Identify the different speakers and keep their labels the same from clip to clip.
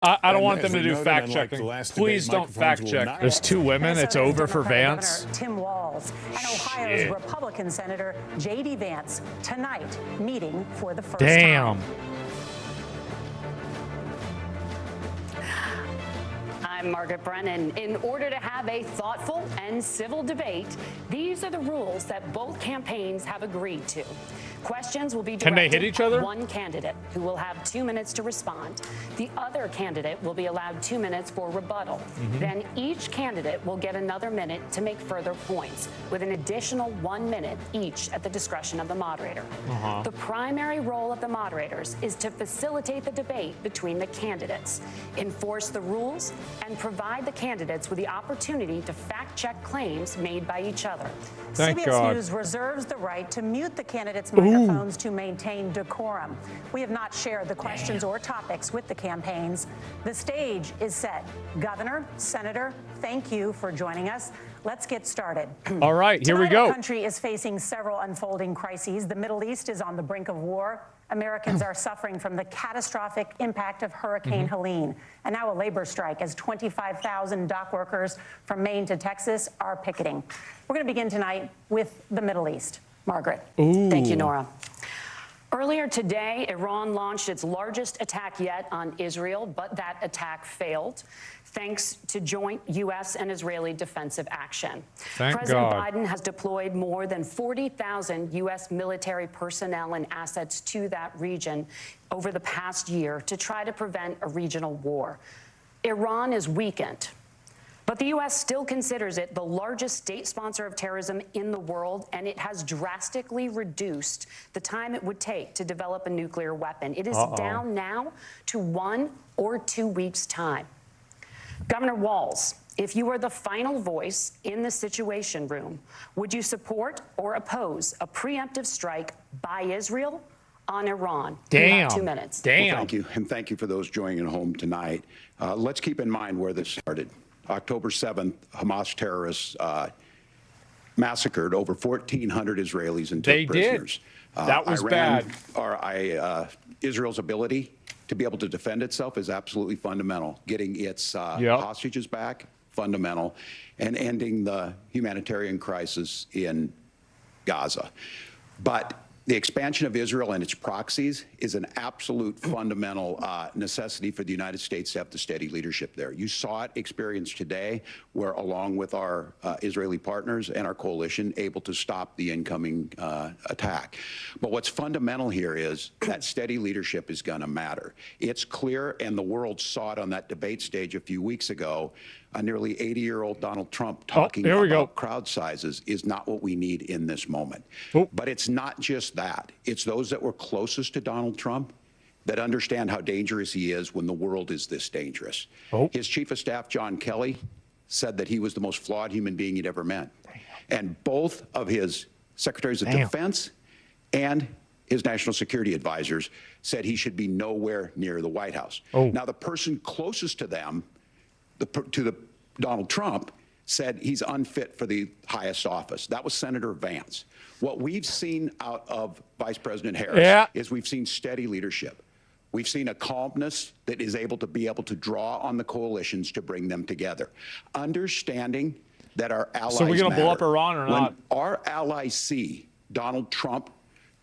Speaker 1: I don't want them to do fact-checking. Please don't fact-check. There's two women. It's over for Vance.
Speaker 2: Tim Walz and Ohio's Republican Senator J.D. Vance tonight meeting for the first time.
Speaker 3: I'm Margaret Brennan. In order to have a thoughtful and civil debate, these are the rules that both campaigns have agreed to. Questions will be directed
Speaker 1: Can they hit each other?
Speaker 3: at one candidate who will have 2 minutes to respond. The other candidate will be allowed 2 minutes for rebuttal. Then each candidate will get another minute to make further points, with an additional 1 minute each at the discretion of the moderator. The primary role of the moderators is to facilitate the debate between the candidates, enforce the rules, and provide the candidates with the opportunity to fact-check claims made by each other.
Speaker 2: CBS News reserves the right to mute the candidates' microphones to maintain decorum. We have not shared the questions or topics with the campaigns. The stage is set. Governor, Senator, thank you for joining us. Let's get started.
Speaker 1: All right, here we go.
Speaker 2: The country is facing several unfolding crises. The Middle East is on the brink of war. Americans are suffering from the catastrophic impact of Hurricane Helene, and now a labor strike as 25,000 dock workers from Maine to Texas are picketing. We're going to begin tonight with the Middle East. Margaret.
Speaker 3: Thank you, Nora. Earlier today, Iran launched its largest attack yet on Israel, but that attack failed, thanks to joint U.S. and Israeli defensive action. President Biden has deployed more than 40,000 U.S. military personnel and assets to that region over the past year to try to prevent a regional war. Iran is weakened, but the U.S. still considers it the largest state sponsor of terrorism in the world, and it has drastically reduced the time it would take to develop a nuclear weapon. It is down now to 1 or 2 weeks' time. Governor Walz, if you were the final voice in the Situation Room, would you support or oppose a preemptive strike by Israel on Iran? You have 2 minutes.
Speaker 4: Well, thank you, and thank you for those joining at home tonight. Let's keep in mind where this started. October 7th, Hamas terrorists massacred over 1,400 Israelis and took prisoners.
Speaker 1: That was bad.
Speaker 4: Israel's ability to be able to defend itself is absolutely fundamental. Getting its hostages back, fundamental, and ending the humanitarian crisis in Gaza. But the expansion of Israel and its proxies is an absolute fundamental necessity for the United States to have the steady leadership there. You saw it experienced today, where along with our Israeli partners and our coalition, able to stop the incoming attack. But what's fundamental here is that steady leadership is going to matter. It's clear, and the world saw it on that debate stage a few weeks ago. A nearly 80-year-old Donald Trump talking about crowd sizes is not what we need in this moment. But it's not just that. It's those that were closest to Donald Trump that understand how dangerous he is when the world is this dangerous. His chief of staff, John Kelly, said that he was the most flawed human being he'd ever met. And both of his secretaries of defense and his national security advisors said he should be nowhere near the White House. Now, the person closest to them, Donald Trump, said he's unfit for the highest office. That was Senator Vance. What we've seen out of Vice President Harris is we've seen steady leadership. We've seen a calmness that is able to draw on the coalitions to bring them together. Understanding that our allies
Speaker 1: So we're going to blow up Iran or not?
Speaker 4: When our allies see Donald Trump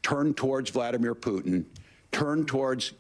Speaker 4: turn towards Vladimir Putin, turn towards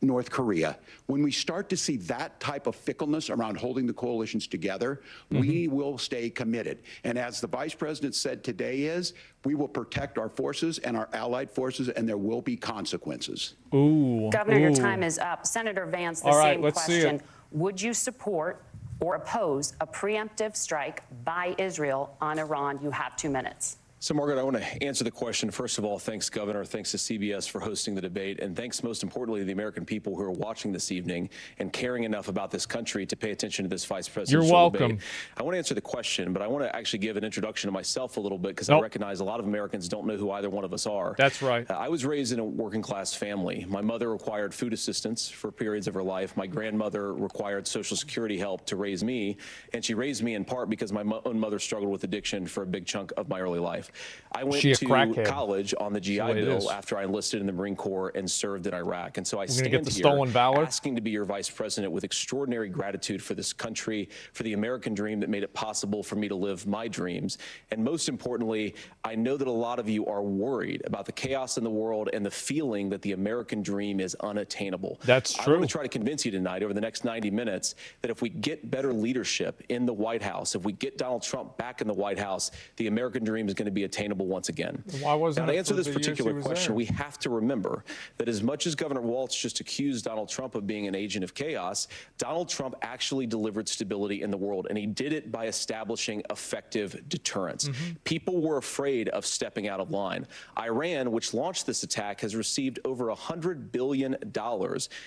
Speaker 4: North Korea, when we start to see that type of fickleness around holding the coalitions together, we will stay committed. And as the vice president said today we will protect our forces and our allied forces, and there will be consequences.
Speaker 3: Governor, your time is up. Senator Vance, the same question. Would you support or oppose a preemptive strike by Israel on Iran? You have 2 minutes.
Speaker 5: So, Margaret, I want to answer the question. First of all, thanks, Governor. Thanks to CBS for hosting the debate. And thanks, most importantly, to the American people who are watching this evening and caring enough about this country to pay attention to this vice presidential debate. I want to answer the question, but I want to actually give an introduction to myself a little bit, because I recognize a lot of Americans don't know who either one of us are.
Speaker 1: That's right.
Speaker 5: I was raised in a working-class family. My mother required food assistance for periods of her life. My grandmother required Social Security help to raise me, and she raised me in part because my own mother struggled with addiction for a big chunk of my early life. I went to college on the GI Bill after I enlisted in the Marine Corps and served in Iraq. And so I stand here asking to be your vice president with extraordinary gratitude for this country, for the American dream that made it possible for me to live my dreams. And most importantly, I know that a lot of you are worried about the chaos in the world and the feeling that the American dream is unattainable.
Speaker 1: That's true.
Speaker 5: I want to try to convince you tonight over the next 90 minutes that if we get better leadership in the White House, if we get Donald Trump back in the White House, the American dream is going to be attainable once again.
Speaker 1: Why wasn't
Speaker 5: now, to answer this particular question, we have to remember that as much as Governor Walz just accused Donald Trump of being an agent of chaos, Donald Trump actually delivered stability in the world, and he did it by establishing effective deterrence. People were afraid of stepping out of line. Iran, which launched this attack, has received over $100 billion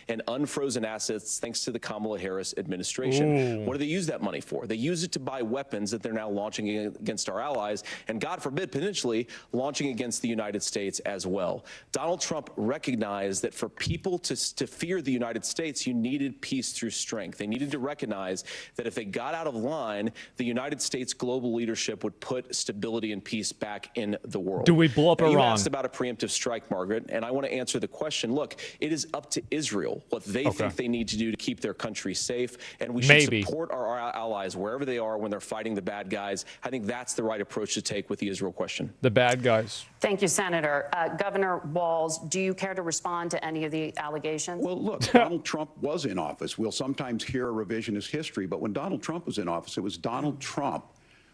Speaker 5: in unfrozen assets thanks to the Kamala Harris administration. What do they use that money for? They use it to buy weapons that they're now launching against our allies, and God forbid, potentially launching against the United States as well. Donald Trump recognized that for people to fear the United States, you needed peace through strength. They needed to recognize that if they got out of line, the United States global leadership would put stability and peace back in the world.
Speaker 1: Do we blow up Iran?
Speaker 5: You asked about a preemptive strike, Margaret, and I want to answer the question. Look, it is up to Israel what they think they need to do to keep their country safe, and we should support our allies wherever they are when they're fighting the bad guys. I think that's the right approach to take with the Israel question.
Speaker 1: The bad guys.
Speaker 3: Thank you, Senator. Governor Walz, do you care to respond to any of the allegations?
Speaker 4: Well, look, Donald Trump was in office. We'll sometimes hear a revisionist history, but when Donald Trump was in office, it was Donald Trump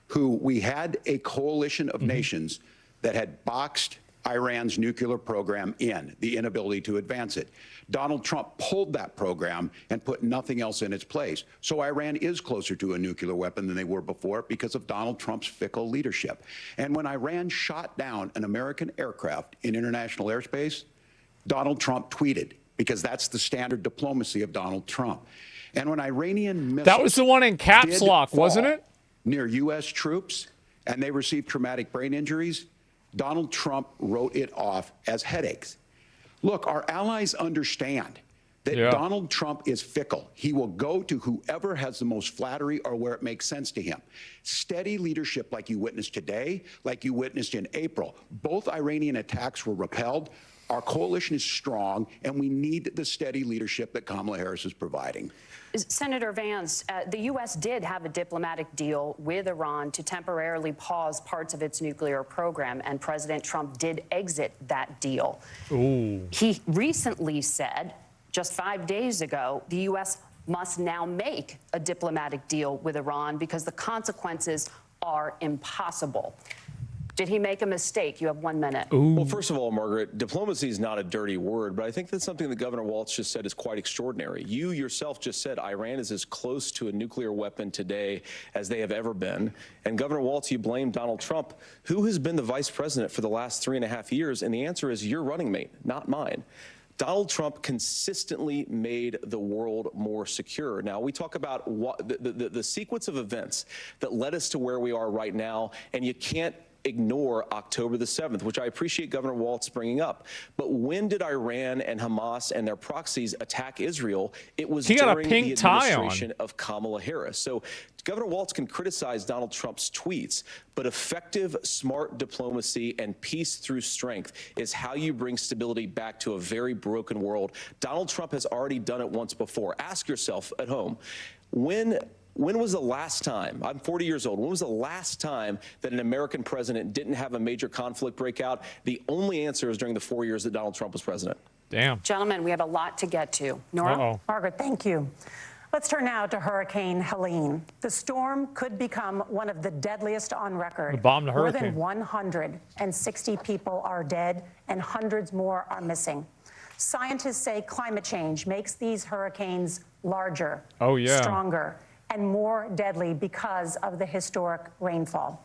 Speaker 4: who we had a coalition of nations that had boxed Iran's nuclear program in, the inability to advance it. Donald Trump pulled that program and put nothing else in its place. So Iran is closer to a nuclear weapon than they were before because of Donald Trump's fickle leadership. And when Iran shot down an American aircraft in international airspace, Donald Trump tweeted, because that's the standard diplomacy of Donald Trump. And when Iranian missiles—
Speaker 1: That was the one in caps lock, wasn't it?
Speaker 4: Near U.S. troops, and they received traumatic brain injuries, Donald Trump wrote it off as headaches. Look, our allies understand that Donald Trump is fickle. He will go to whoever has the most flattery or where it makes sense to him. Steady leadership like you witnessed today, like you witnessed in April. Both Iranian attacks were repelled. Our coalition is strong, and we need the steady leadership that Kamala Harris is providing.
Speaker 3: Senator Vance, the U.S. did have a diplomatic deal with Iran to temporarily pause parts of its nuclear program, and President Trump did exit that deal. He recently said, just 5 days ago, the U.S. must now make a diplomatic deal with Iran because the consequences are impossible. Did he make a mistake? You have 1 minute.
Speaker 5: Well, first of all, Margaret, diplomacy is not a dirty word, but I think that's something that Governor Walz just said is quite extraordinary. You yourself just said Iran is as close to a nuclear weapon today as they have ever been. And Governor Walz, you blame Donald Trump. Who has been the vice president for the last 3.5 years? And the answer is your running mate, not mine. Donald Trump consistently made the world more secure. Now, we talk about the sequence of events that led us to where we are right now, and you can't ignore October the 7th, which I appreciate Governor Walz bringing up. But when did Iran and Hamas and their proxies attack Israel? It was during the administration of Kamala Harris. So Governor Walz can criticize Donald Trump's tweets, but effective, smart diplomacy and peace through strength is how you bring stability back to a very broken world. Donald Trump has already done it once before. Ask yourself at home, when was the last time, I'm 40 years old, when was the last time that an American president didn't have a major conflict break out? The only answer is during the 4 years that Donald Trump was president.
Speaker 1: Damn.
Speaker 3: Gentlemen, we have a lot to get to. Nora?
Speaker 2: Margaret, thank you. Let's turn now to Hurricane Helene. The storm could become one of the deadliest on record.
Speaker 1: Bomb the hurricane.
Speaker 2: More than 160 people are dead and hundreds more are missing. Scientists say climate change makes these hurricanes larger, stronger, and more deadly because of the historic rainfall.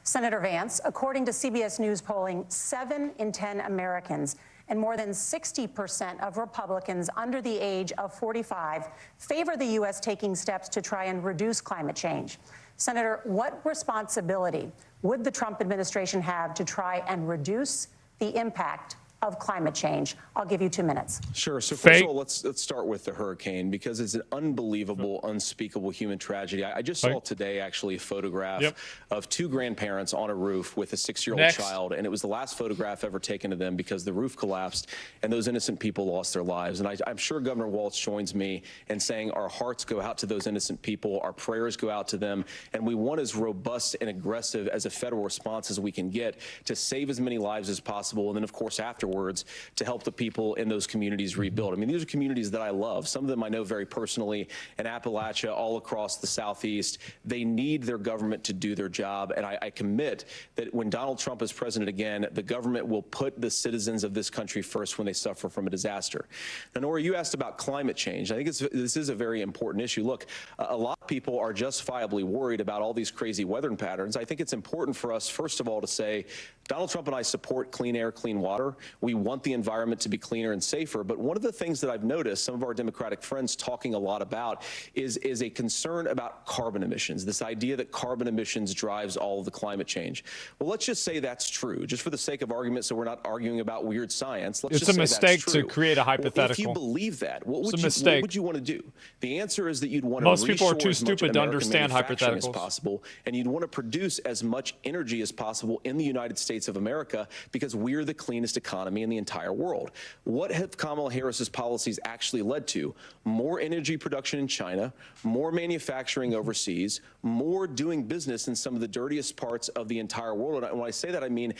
Speaker 2: Senator Vance, according to CBS News polling, 7 in 10 Americans and more than 60% of Republicans under the age of 45 favor the U.S. taking steps to try and reduce climate change. Senator, what responsibility would the Trump administration have to try and reduce the impact of climate change? I'll give you 2 minutes.
Speaker 5: Sure. So first of all, let's start with the hurricane, because it's an unbelievable, unspeakable human tragedy. I just saw today actually a photograph of 2 grandparents on a roof with a 6-year-old child, and it was the last photograph ever taken of them because the roof collapsed and those innocent people lost their lives. And I'm sure Governor Walz joins me in saying our hearts go out to those innocent people, our prayers go out to them, and we want as robust and aggressive as a federal response as we can get to save as many lives as possible, and then of course afterwards to help the people in those communities rebuild. I mean, these are communities that I love. Some of them I know very personally in Appalachia, all across the Southeast. They need their government to do their job, and I commit that when Donald Trump is president again, the government will put the citizens of this country first when they suffer from a disaster. Now, Nora, you asked about climate change. I think this is a very important issue. Look, a lot of people are justifiably worried about all these crazy weather patterns. I think it's important for us, first of all, to say Donald Trump and I support clean air, clean water. We want the environment to be cleaner and safer. But one of the things that I've noticed some of our Democratic friends talking a lot about is a concern about carbon emissions, this idea that carbon emissions drives all of the climate change. Well, let's just say that's true, just for the sake of argument, so we're not arguing about weird science.
Speaker 1: It's a mistake to create a hypothetical.
Speaker 5: Well, if you believe that, what would you want to do? The answer is that you'd want to
Speaker 1: most people are too stupid to understand hypotheticals
Speaker 5: as possible, and you'd want to produce as much energy as possible in the United States of America, because we're the cleanest economy in the entire world. What have Kamala Harris's policies actually led to? More energy production in China, more manufacturing overseas, more doing business in some of the dirtiest parts of the entire world. And when I say that, I mean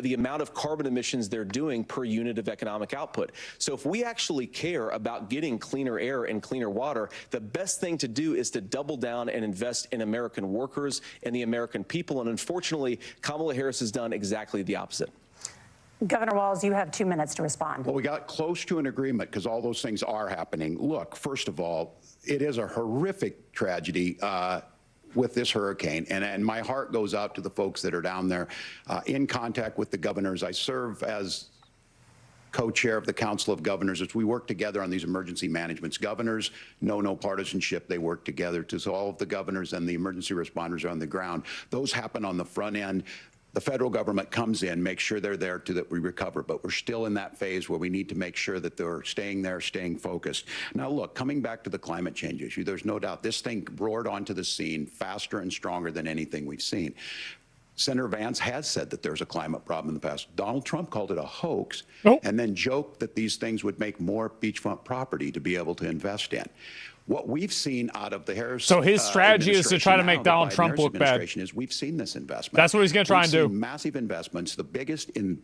Speaker 5: the amount of carbon emissions they're doing per unit of economic output. So if we actually care about getting cleaner air and cleaner water, the best thing to do is to double down and invest in American workers and the American people. And unfortunately, Kamala Harris has done exactly the opposite.
Speaker 2: Governor Walz, you have 2 minutes to respond.
Speaker 4: Well, we got close to an agreement because all those things are happening. Look, first of all, it is a horrific tragedy with this hurricane, and my heart goes out to the folks that are down there in contact with the governors. I serve as co-chair of the Council of Governors as we work together on these emergency managements. Governors know no partisanship. They work together. So all of the governors and the emergency responders are on the ground. Those happen on the front end. The federal government comes in, makes sure they're there so that we recover, but we're still in that phase where we need to make sure that they're staying there, staying focused. Now, look, coming back to the climate change issue, there's no doubt this thing roared onto the scene faster and stronger than anything we've seen. Senator Vance has said that there's a climate problem in the past. Donald Trump called it a hoax and then joked that these things would make more beachfront property to be able to invest in. What we've seen out of the Harris
Speaker 1: so his strategy is to try to make Donald Trump look bad.
Speaker 4: Is we've seen this investment.
Speaker 1: That's what he's going to try and do.
Speaker 4: Massive investments, the biggest in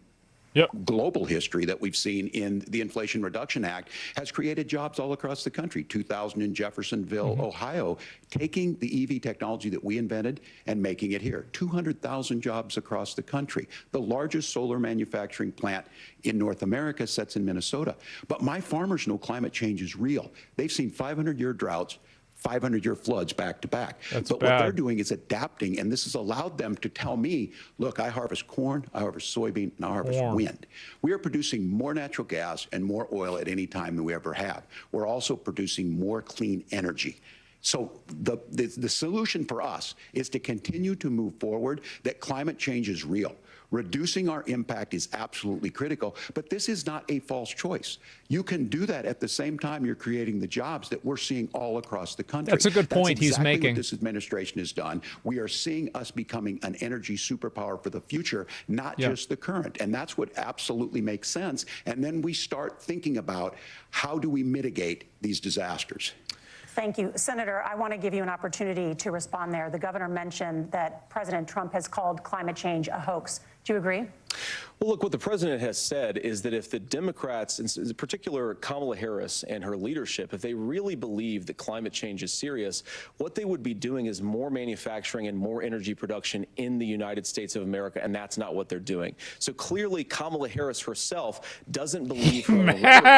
Speaker 4: global history that we've seen in the Inflation Reduction Act, has created jobs all across the country. 2,000 in Jeffersonville, Ohio, taking the EV technology that we invented and making it here. 200,000 jobs across the country. The largest solar manufacturing plant in North America sits in Minnesota. But my farmers know climate change is real. They've seen 500-year droughts, 500-year floods back to back. But what they're doing is adapting, and this has allowed them to tell me, look, I harvest corn, I harvest soybean, and I harvest wind. We are producing more natural gas and more oil at any time than we ever have. We're also producing more clean energy. So the solution for us is to continue to move forward, that climate change is real. Reducing our impact is absolutely critical, but this is not a false choice. You can do that at the same time you're creating the jobs that we're seeing all across the country.
Speaker 1: That's a good point he's making.
Speaker 4: What this administration has done. We are seeing us becoming an energy superpower for the future, not just the current. And that's what absolutely makes sense. And then we start thinking about how do we mitigate these disasters.
Speaker 2: Thank you. Senator, I want to give you an opportunity to respond there. The governor mentioned that President Trump has called climate change a hoax. Do you agree?
Speaker 5: Well, look, what the president has said is that if the Democrats, in particular Kamala Harris and her leadership, if they really believe that climate change is serious, what they would be doing is more manufacturing and more energy production in the United States of America, and that's not what they're doing. So clearly Kamala Harris herself doesn't believe her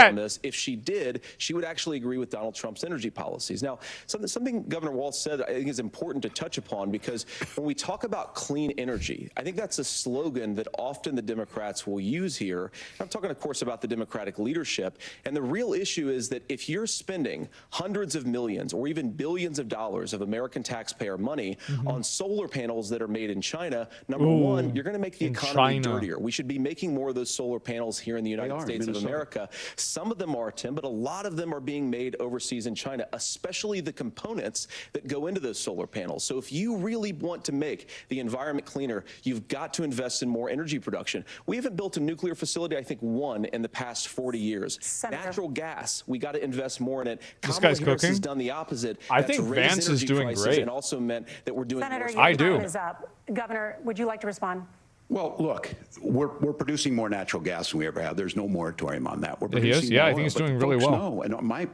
Speaker 5: on this. If she did, she would actually agree with Donald Trump's energy policies. Now, something Governor Walz said I think is important to touch upon, because when we talk about clean energy, I think that's a slogan that often often the Democrats will use here. I'm talking, of course, about the Democratic leadership. And the real issue is that if you're spending hundreds of millions or even billions of dollars of American taxpayer money on solar panels that are made in China, number one, you're going to make the economy dirtier. We should be making more of those solar panels here in the United States of America. Some of them are, Tim, but a lot of them are being made overseas in China, especially the components that go into those solar panels. So if you really want to make the environment cleaner, you've got to invest in more energy production. We haven't built a nuclear facility, I think, one in the past 40 years. Natural gas, we got to invest more in it.
Speaker 1: This guy's cooking.
Speaker 5: Has done the opposite.
Speaker 1: I think Vance is doing great.
Speaker 5: And also meant that we're doing
Speaker 2: Senator,
Speaker 5: more.
Speaker 2: your time is up. Governor, would you like to respond?
Speaker 4: Well, look, we're producing more natural gas than we ever have. There's no moratorium on that. We're
Speaker 1: he is?
Speaker 4: producing
Speaker 1: Yeah,
Speaker 4: more
Speaker 1: I think he's
Speaker 4: oil,
Speaker 1: doing
Speaker 4: but
Speaker 1: really
Speaker 4: folks
Speaker 1: well.
Speaker 4: know, and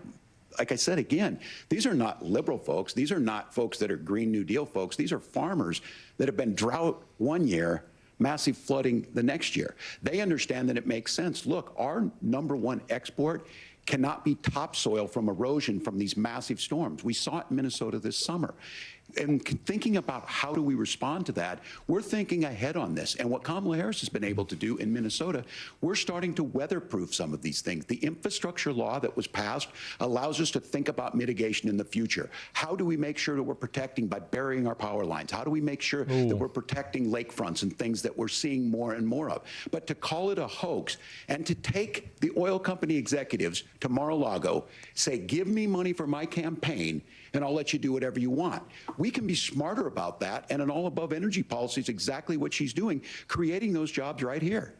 Speaker 4: like I said again, these are not liberal folks. These are not folks that are Green New Deal folks. These are farmers that have been drought one year, massive flooding the next year. They understand that it makes sense. Look, our #1 export cannot be topsoil from erosion from these massive storms. We saw it in Minnesota this summer. And thinking about how do we respond to that, we're thinking ahead on this. And what Kamala Harris has been able to do in Minnesota, we're starting to weatherproof some of these things. The infrastructure law that was passed allows us to think about mitigation in the future. How do we make sure that we're protecting by burying our power lines? How do we make sure that we're protecting lakefronts and things that we're seeing more and more of? But to call it a hoax and to take the oil company executives to Mar-a-Lago, say, give me money for my campaign, and I'll let you do whatever you want. We can be smarter about that, and an all-above energy policy is exactly what she's doing, creating those jobs right here.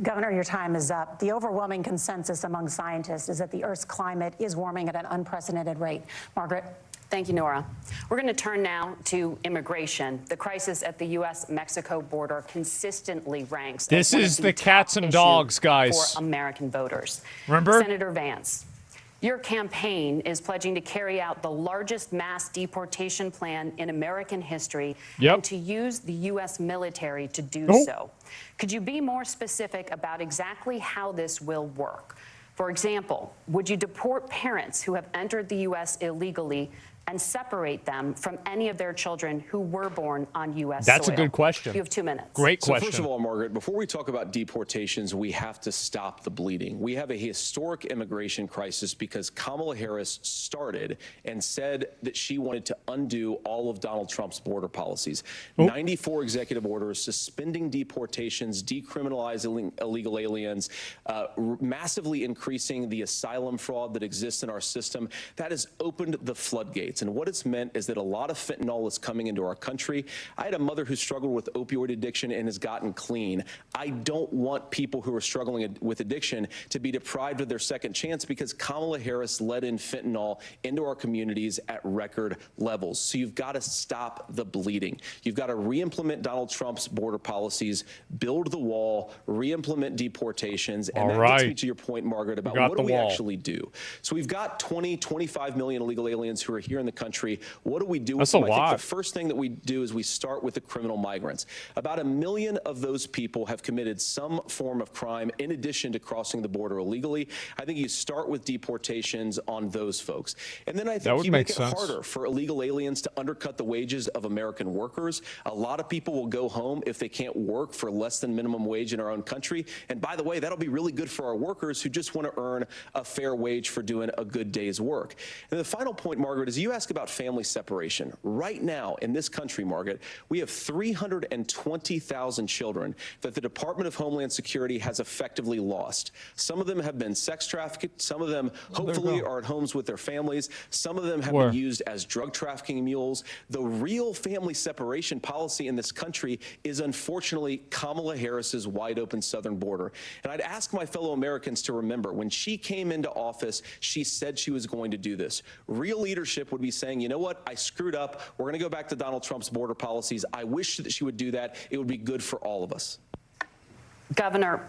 Speaker 2: Governor, your time is up. The overwhelming consensus among scientists is that the Earth's climate is warming at an unprecedented rate. Margaret?
Speaker 3: Thank you, Nora. We're going to turn now to immigration. The crisis at the U.S.-Mexico border consistently ranks.
Speaker 1: This is the cats and dogs, guys.
Speaker 3: For American voters.
Speaker 1: Remember?
Speaker 3: Senator Vance, your campaign is pledging to carry out the largest mass deportation plan in American history and to use the U.S. military to do so. Could you be more specific about exactly how this will work? For example, would you deport parents who have entered the U.S. illegally and separate them from any of their children who were born on U.S. soil?
Speaker 1: That's a good question.
Speaker 3: You have 2 minutes.
Speaker 1: Great question.
Speaker 5: So first of all, Margaret, before we talk about deportations, we have to stop the bleeding. We have a historic immigration crisis because Kamala Harris started and said that she wanted to undo all of Donald Trump's border policies. 94 executive orders, suspending deportations, decriminalizing illegal aliens, massively increasing the asylum fraud that exists in our system. That has opened the floodgates. And what it's meant is that a lot of fentanyl is coming into our country. I had a mother who struggled with opioid addiction and has gotten clean. I don't want people who are struggling with addiction to be deprived of their second chance because Kamala Harris let in fentanyl into our communities at record levels. So you've got to stop the bleeding. You've got to re-implement Donald Trump's border policies, build the wall, re-implement deportations. And that gets me to your point, Margaret, about what do we actually do? So we've got 25 million illegal aliens who are here in the country. What do we do with them? I think the first thing that we do is we start with the criminal migrants. About 1 million of those people have committed some form of crime in addition to crossing the border illegally. I think you start with deportations on those folks. And then I think you make it harder for illegal aliens to undercut the wages of American workers. A lot of people will go home if they can't work for less than minimum wage in our own country. And by the way, that'll be really good for our workers who just want to earn a fair wage for doing a good day's work. And the final point, Margaret, is you ask about family separation. Right now in this country, Margaret, we have 320,000 children that the Department of Homeland Security has effectively lost. Some of them have been sex trafficked. Some of them hopefully are at homes with their families. Some of them have been used as drug trafficking mules. The real family separation policy in this country is unfortunately Kamala Harris's wide open southern border. And I'd ask my fellow Americans to remember when she came into office, she said she was going to do this. Real leadership would be saying, you know what, I screwed up. We're going to go back to Donald Trump's border policies. I wish that she would do that. It would be good for all of us.
Speaker 3: Governor,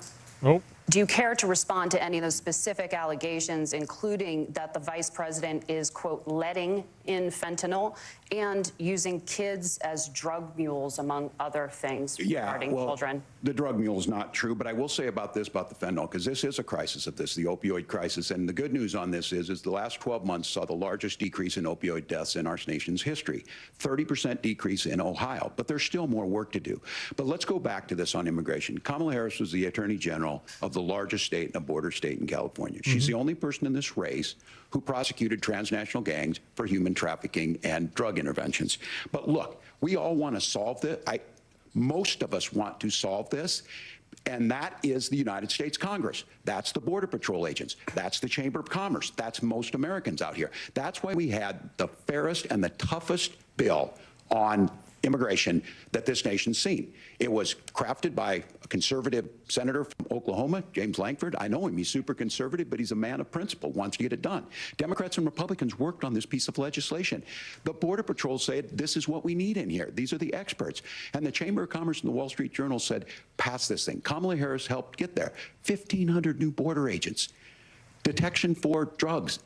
Speaker 3: Do you care to respond to any of those specific allegations, including that the vice president is, quote, letting in fentanyl and using kids as drug mules, among other things regarding children?
Speaker 4: The drug mule is not true, but I will say about the fentanyl, because this is a crisis of this, the opioid crisis. And the good news on this is the last 12 months saw the largest decrease in opioid deaths in our nation's history, 30% decrease in Ohio, but there's still more work to do. But let's go back to this on immigration. Kamala Harris was the Attorney General of the largest state and a border state in California. She's the only person in this race who prosecuted transnational gangs for human trafficking and drug interventions. But look, we all want to solve this. Most of us want to solve this. And that is the United States Congress. That's the Border Patrol agents. That's the Chamber of Commerce. That's most Americans out here. That's why we had the fairest and the toughest bill on immigration that this nation's seen. It was crafted by a conservative senator from Oklahoma, James Lankford. I know him. He's super conservative, but he's a man of principle, wants to get it done. Democrats and Republicans worked on this piece of legislation. The Border Patrol said, this is what we need in here. These are the experts. And the Chamber of Commerce and the Wall Street Journal said, pass this thing. Kamala Harris helped get there. 1,500 new border agents, detection for drugs,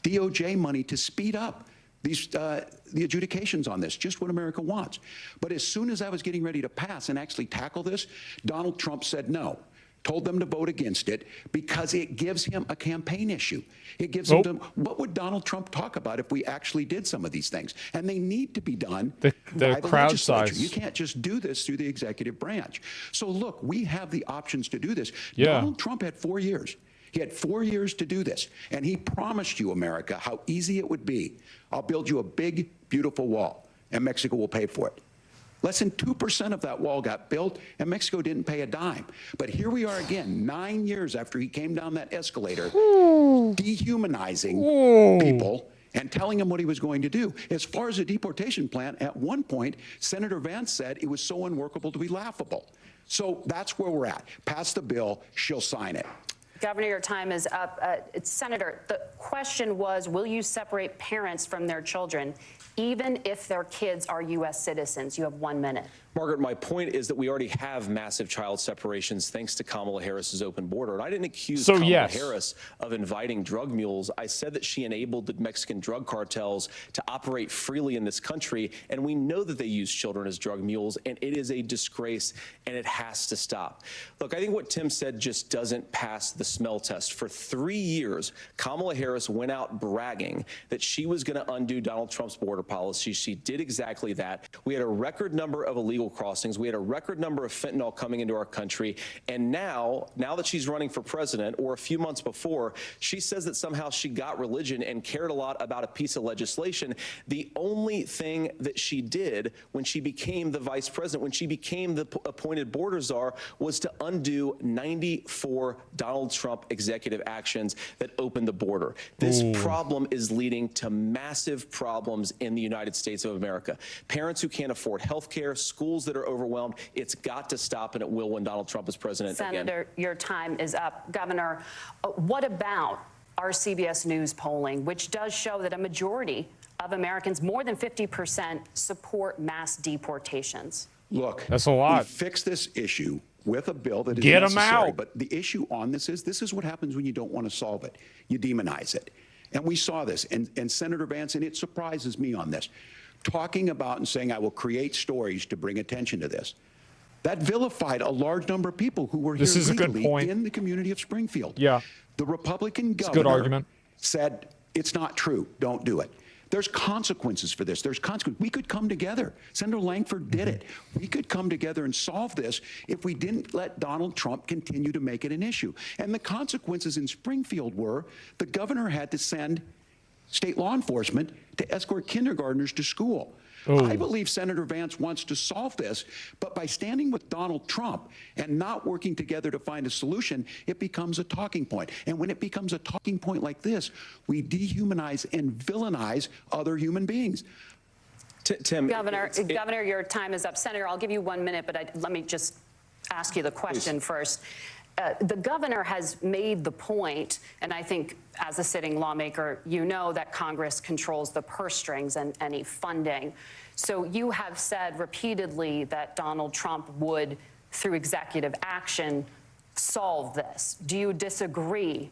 Speaker 4: DOJ money to speed up the adjudications on this, just what America wants. But as soon as I was getting ready to pass and actually tackle this, Donald Trump said no, told them to vote against it because it gives him a campaign issue. It gives him what would Donald Trump talk about if we actually did some of these things? And they need to be done by the
Speaker 1: crowd
Speaker 4: legislature.
Speaker 1: size.
Speaker 4: You can't just do this through the executive branch. So look, we have the options to do this.
Speaker 1: Yeah.
Speaker 4: Donald Trump had 4 years. He had 4 years to do this, and he promised you, America, how easy it would be. I'll build you a big, beautiful wall, and Mexico will pay for it. Less than 2% of that wall got built, and Mexico didn't pay a dime. But here we are again, 9 years after he came down that escalator, dehumanizing people and telling him what he was going to do. As far as the deportation plan, at one point, Senator Vance said it was so unworkable to be laughable. So that's where we're at. Pass the bill, she'll sign it.
Speaker 3: Governor, your time is up. Senator, the question was, will you separate parents from their children, even if their kids are U.S. citizens? You have 1 minute.
Speaker 5: Margaret, my point is that we already have massive child separations thanks to Kamala Harris's open border. And I didn't accuse Kamala Harris of inviting drug mules. I said that she enabled the Mexican drug cartels to operate freely in this country. And we know that they use children as drug mules. And it is a disgrace, and it has to stop. Look, I think what Tim said just doesn't pass the smell test. For 3 years, Kamala Harris went out bragging that she was going to undo Donald Trump's border policy. She did exactly that. We had a record number of illegal crossings. We had a record number of fentanyl coming into our country. And now that she's running for president, or a few months before, she says that somehow she got religion and cared a lot about a piece of legislation. The only thing that she did when she became the vice president, when she became the appointed border czar, was to undo 94 Donald Trump executive actions that opened the border. This problem is leading to massive problems in the United States of America. Parents who can't afford health care, schools that are overwhelmed. It's got to stop, and it will when Donald Trump is president again.
Speaker 3: Senator, your time is up. Governor, what about our CBS News polling, which does show that a majority of Americans, more than 50%, support mass deportations?
Speaker 4: Look,
Speaker 1: that's a lot.
Speaker 4: We fix this issue with a bill that is
Speaker 1: necessary.
Speaker 4: Get them out. But the issue on this is what happens when you don't want to solve it. You demonize it. And we saw this. And Senator Vance, and it surprises me on this, talking about and saying, I will create stories to bring attention to this. That vilified a large number of people who were here legally in the community of Springfield.
Speaker 1: Yeah.
Speaker 4: The Republican governor
Speaker 1: good argument.
Speaker 4: said, it's not true, don't do it. There's consequences for this. There's consequences. We could come together. Senator Lankford did it. We could come together and solve this if we didn't let Donald Trump continue to make it an issue. And the consequences in Springfield were the governor had to send state law enforcement to escort kindergartners to school. I believe Senator Vance wants to solve this, but by standing with Donald Trump and not working together to find a solution, it becomes a talking point. And when it becomes a talking point like this, we dehumanize and villainize other human beings.
Speaker 5: Tim,
Speaker 3: Governor, your time is up. Senator, I'll give you 1 minute, but let me just ask you the question first. The governor has made the point, and I think as a sitting lawmaker, you know that Congress controls the purse strings and any funding. So you have said repeatedly that Donald Trump would, through executive action, solve this? Do you disagree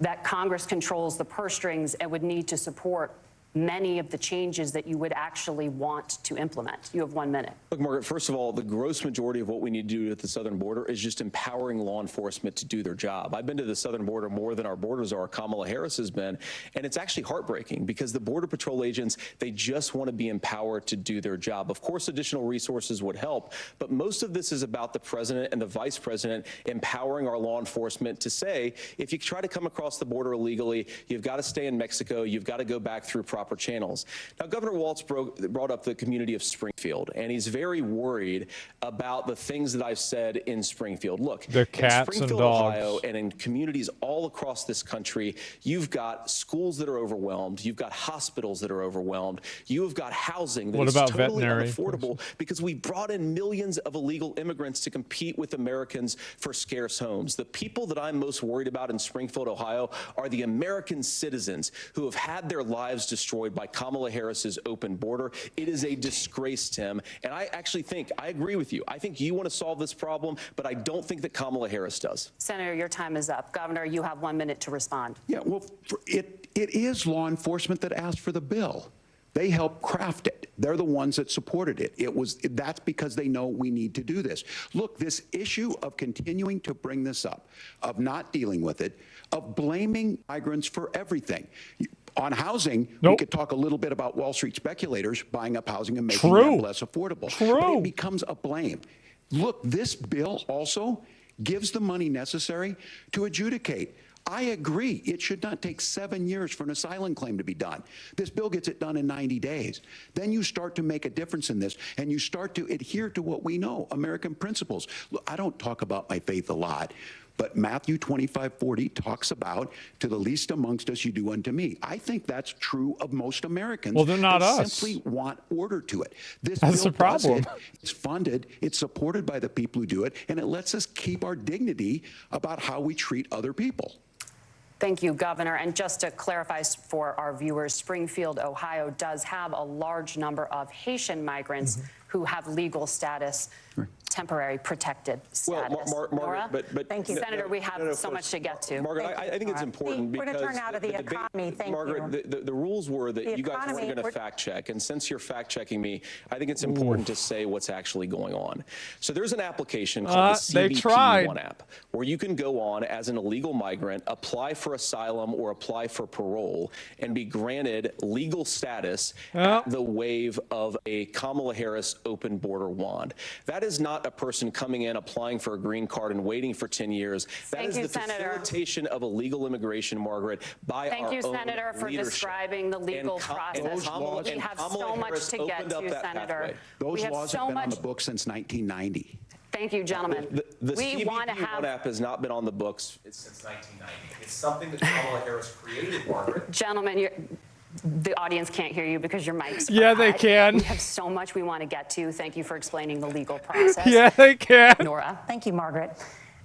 Speaker 3: that Congress controls the purse strings and would need to support many of the changes that you would actually want to implement? You have 1 minute.
Speaker 5: Look, Margaret, first of all, the gross majority of what we need to do at the southern border is just empowering law enforcement to do their job. I've been to the southern border more than our borders are. Kamala Harris has been, and it's actually heartbreaking because the Border Patrol agents, they just want to be empowered to do their job. Of course, additional resources would help, but most of this is about the president and the vice president empowering our law enforcement to say, if you try to come across the border illegally, you've got to stay in Mexico, you've got to go back through proper channels. Now, Governor Walz brought up the community of Springfield, and he's very worried about the things that I've said in Springfield. Look,
Speaker 1: they're cats
Speaker 5: in Springfield,
Speaker 1: and dogs.
Speaker 5: Ohio, and in communities all across this country, you've got schools that are overwhelmed, you've got hospitals that are overwhelmed, you have got housing that is totally unaffordable because we brought in millions of illegal immigrants to compete with Americans for scarce homes. The people that I'm most worried about in Springfield, Ohio, are the American citizens who have had their lives destroyed by Kamala Harris's open border. It is a disgrace, Tim. And I actually think, I agree with you. I think you want to solve this problem, but I don't think that Kamala Harris does.
Speaker 3: Senator, your time is up. Governor, you have 1 minute to respond.
Speaker 4: Yeah, well, it is law enforcement that asked for the bill. They helped craft it. They're the ones that supported it. That's because they know we need to do this. Look, this issue of continuing to bring this up, of not dealing with it, of blaming migrants for everything. On housing, we could talk a little bit about Wall Street speculators buying up housing and making them less affordable. But it becomes a blame. Look, this bill also gives the money necessary to adjudicate. I agree. It should not take 7 years for an asylum claim to be done. This bill gets it done in 90 days. Then you start to make a difference in this, and you start to adhere to what we know, American principles. Look, I don't talk about my faith a lot, but Matthew 25:40 talks about, to the least amongst us you do unto me. I think that's true of most Americans.
Speaker 1: Well, they're not us.
Speaker 4: They simply want order to it. This
Speaker 1: That's
Speaker 4: bill
Speaker 1: the problem.
Speaker 4: does it. It's funded, it's supported by the people who do it, and it lets us keep our dignity about how we treat other people.
Speaker 3: Thank you, Governor. And just to clarify for our viewers, Springfield, Ohio does have a large number of Haitian migrants who have legal status, temporary protected status.
Speaker 5: Well, Margaret, but
Speaker 3: thank you, Senator. We have so much to get to.
Speaker 5: Margaret, I think it's important because
Speaker 2: we're going to turn out of the economy. Thank
Speaker 5: Margaret,
Speaker 2: you.
Speaker 5: the rules were that you guys weren't going to fact check, and since you're fact checking me, I think it's important to say what's actually going on. So there's an application called the CBP-1 app, where you can go on as an illegal migrant, apply for asylum or apply for parole, and be granted legal status at the wave of a Kamala Harris open border wand. That is not a person coming in, applying for a green card and waiting for 10 years. That is the facilitation of illegal immigration, Margaret, by our own
Speaker 3: Thank you, Senator, for describing the legal process. We have so much to get to, Senator.
Speaker 4: Those laws have been on the books since 1990.
Speaker 3: Thank you, gentlemen.
Speaker 5: The CBP-1 app has not been on the books since 1990. It's something that Kamala Harris created, Margaret.
Speaker 3: Gentlemen, the audience can't hear you because your mics are
Speaker 1: Yeah, they
Speaker 3: hot.
Speaker 1: can.
Speaker 3: We have so much we want to get to. Thank you for explaining the legal process.
Speaker 1: Yeah, they can.
Speaker 3: Nora.
Speaker 2: Thank you, Margaret.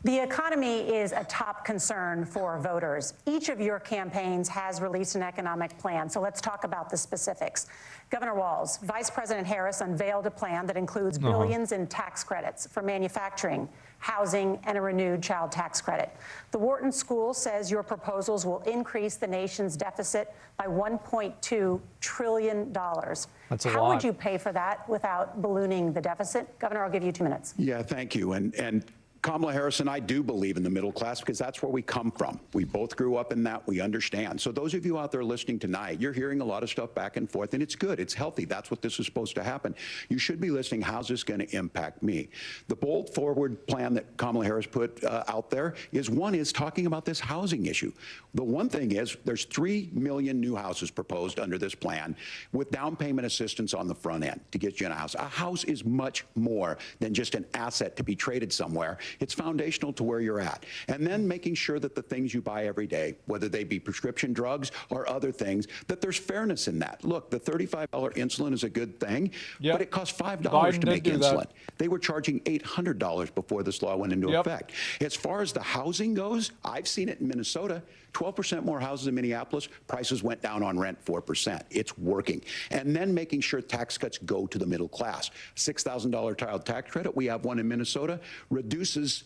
Speaker 2: The economy is a top concern for voters. Each of your campaigns has released an economic plan, so let's talk about the specifics. Governor Walz, Vice President Harris unveiled a plan that includes billions in tax credits for manufacturing, housing, and a renewed child tax credit. The Wharton School says your proposals will increase the nation's deficit by $1.2 trillion.
Speaker 1: That's a
Speaker 2: How
Speaker 1: lot.
Speaker 2: would you pay for that without ballooning the deficit? Governor, I'll give you 2 minutes.
Speaker 4: Yeah, thank you. And Kamala Harris and I do believe in the middle class because that's where we come from. We both grew up in that. We understand. So those of you out there listening tonight, you're hearing a lot of stuff back and forth, and it's good. It's healthy. That's what this is supposed to happen. You should be listening. How's this going to impact me? The bold forward plan that Kamala Harris put out there is talking about this housing issue. The one thing is there's 3 million new houses proposed under this plan with down payment assistance on the front end to get you in a house. A house is much more than just an asset to be traded somewhere. It's foundational to where you're at. And then making sure that the things you buy every day, whether they be prescription drugs or other things, that there's fairness in that. Look, the $35 insulin is a good thing, but it costs $5 to make insulin. They were charging $800 before this law went into effect. As far as the housing goes, I've seen it in Minnesota. 12% more houses in Minneapolis, prices went down on rent 4%. It's working. And then making sure tax cuts go to the middle class. $6,000 child tax credit, we have one in Minnesota, reduces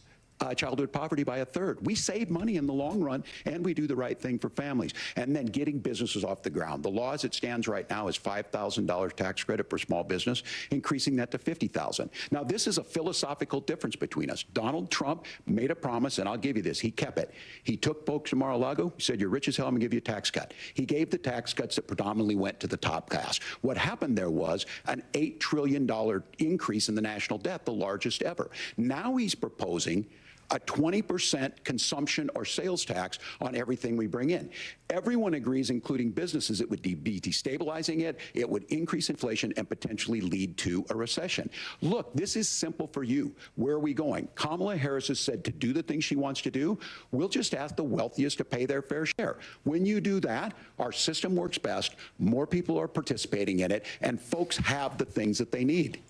Speaker 4: childhood poverty by 1/3. We save money in the long run, and we do the right thing for families. And then getting businesses off the ground. The law as it stands right now is $5,000 tax credit for small business, increasing that to $50,000. Now, this is a philosophical difference between us. Donald Trump made a promise, and I'll give you this. He kept it. He took folks from Mar-a-Lago, he said, you're rich as hell, I'm going to give you a tax cut. He gave the tax cuts that predominantly went to the top class. What happened there was an $8 trillion increase in the national debt, the largest ever. Now he's proposing a 20% consumption or sales tax on everything we bring in. Everyone agrees, including businesses, it would be destabilizing it, it would increase inflation and potentially lead to a recession. Look, this is simple for you. Where are we going? Kamala Harris has said to do the things she wants to do, we'll just ask the wealthiest to pay their fair share. When you do that, our system works best, more people are participating in it, and folks have the things that they need.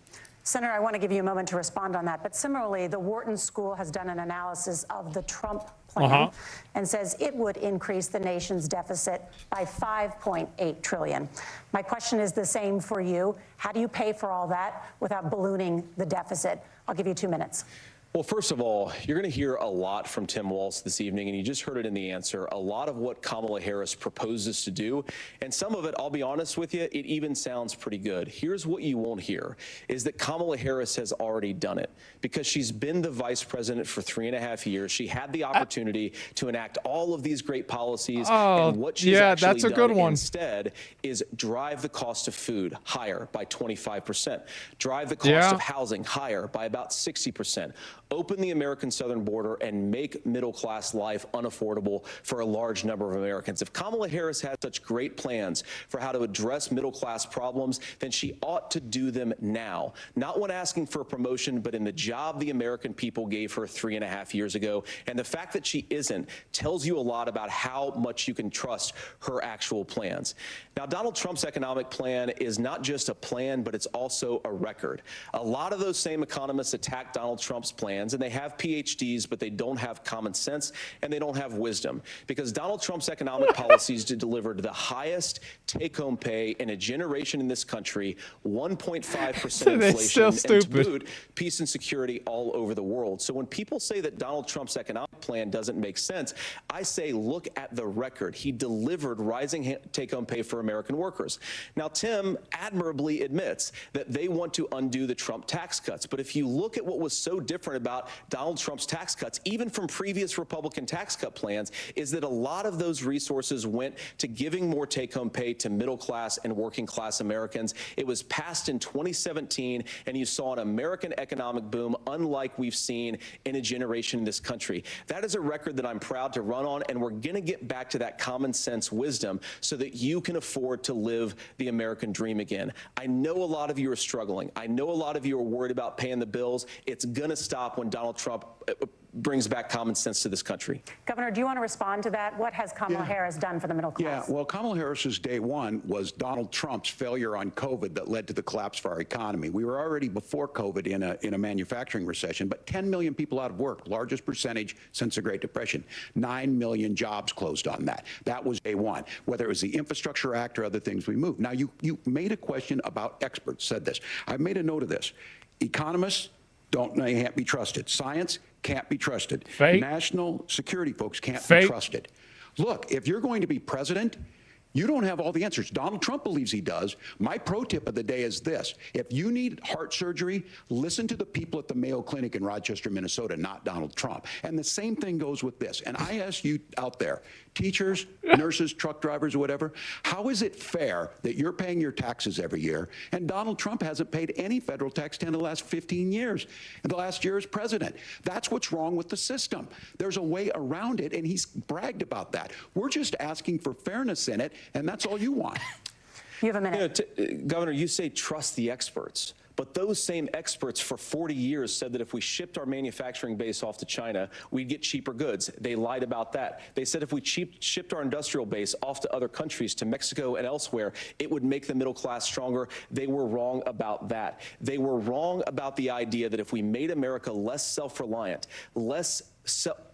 Speaker 2: Senator, I want to give you a moment to respond on that. But similarly, the Wharton School has done an analysis of the Trump plan and says it would increase the nation's deficit by $5.8 trillion. My question is the same for you. How do you pay for all that without ballooning the deficit? I'll give you 2 minutes.
Speaker 5: Well, first of all, you're going to hear a lot from Tim Walz this evening, and you just heard it in the answer, a lot of what Kamala Harris proposes to do. And some of it, I'll be honest with you, it even sounds pretty good. Here's what you won't hear, is that Kamala Harris has already done it. Because she's been the vice president for 3.5 years. She had the opportunity to enact all of these great policies. And what she's actually done instead is drive the cost of food higher by 25%. Drive the cost of housing higher by about 60%. Open the American southern border and make middle-class life unaffordable for a large number of Americans. If Kamala Harris has such great plans for how to address middle-class problems, then she ought to do them now. Not when asking for a promotion, but in the job the American people gave her 3.5 years ago. And the fact that she isn't tells you a lot about how much you can trust her actual plans. Now, Donald Trump's economic plan is not just a plan, but it's also a record. A lot of those same economists attack Donald Trump's plan, and they have PhDs, but they don't have common sense and they don't have wisdom, because Donald Trump's economic policies delivered the highest take-home pay in a generation in this country, 1.5% inflation, and to boot, peace and security all over the world. So when people say that Donald Trump's economic plan doesn't make sense, I say look at the record. He delivered rising take-home pay for American workers. Now, Tim admirably admits that they want to undo the Trump tax cuts, but if you look at what was so different about Donald Trump's tax cuts, even from previous Republican tax cut plans, is that a lot of those resources went to giving more take-home pay to middle-class and working-class Americans. It was passed in 2017, and you saw an American economic boom unlike we've seen in a generation in this country. That is a record that I'm proud to run on, and we're going to get back to that common sense wisdom so that you can afford to live the American dream again. I know a lot of you are struggling. I know a lot of you are worried about paying the bills. It's going to stop when Donald Trump brings back common sense to this country.
Speaker 2: Governor, do you want to respond to that? What has Kamala Harris done for the middle class?
Speaker 4: Yeah, well, Kamala Harris's day one was Donald Trump's failure on COVID that led to the collapse of our economy. We were already before COVID in a manufacturing recession, but 10 million people out of work, largest percentage since the Great Depression. 9 million jobs closed on that. That was day one, whether it was the Infrastructure Act or other things we moved. Now, you made a question about experts, said this. I've made a note of this. Economists can't be trusted. Science can't be trusted.
Speaker 1: Fake.
Speaker 4: National security folks can't
Speaker 1: Fake.
Speaker 4: be trusted. Look, if you're going to be president, you don't have all the answers. Donald Trump believes he does. My pro tip of the day is this. If you need heart surgery, listen to the people at the Mayo Clinic in Rochester, Minnesota, not Donald Trump. And the same thing goes with this. And I ask you out there, teachers, nurses, truck drivers, or whatever, how is it fair that you're paying your taxes every year and Donald Trump hasn't paid any federal tax in the last 15 years, and the last year as president? That's what's wrong with the system. There's a way around it, and he's bragged about that. We're just asking for fairness in it, and that's all you want.
Speaker 2: You have a minute.
Speaker 5: Governor, you say trust the experts. But those same experts for 40 years said that if we shipped our manufacturing base off to China, we'd get cheaper goods. They lied about that. They said if we shipped our industrial base off to other countries, to Mexico and elsewhere, it would make the middle class stronger. They were wrong about that. They were wrong about the idea that if we made America less self-reliant, less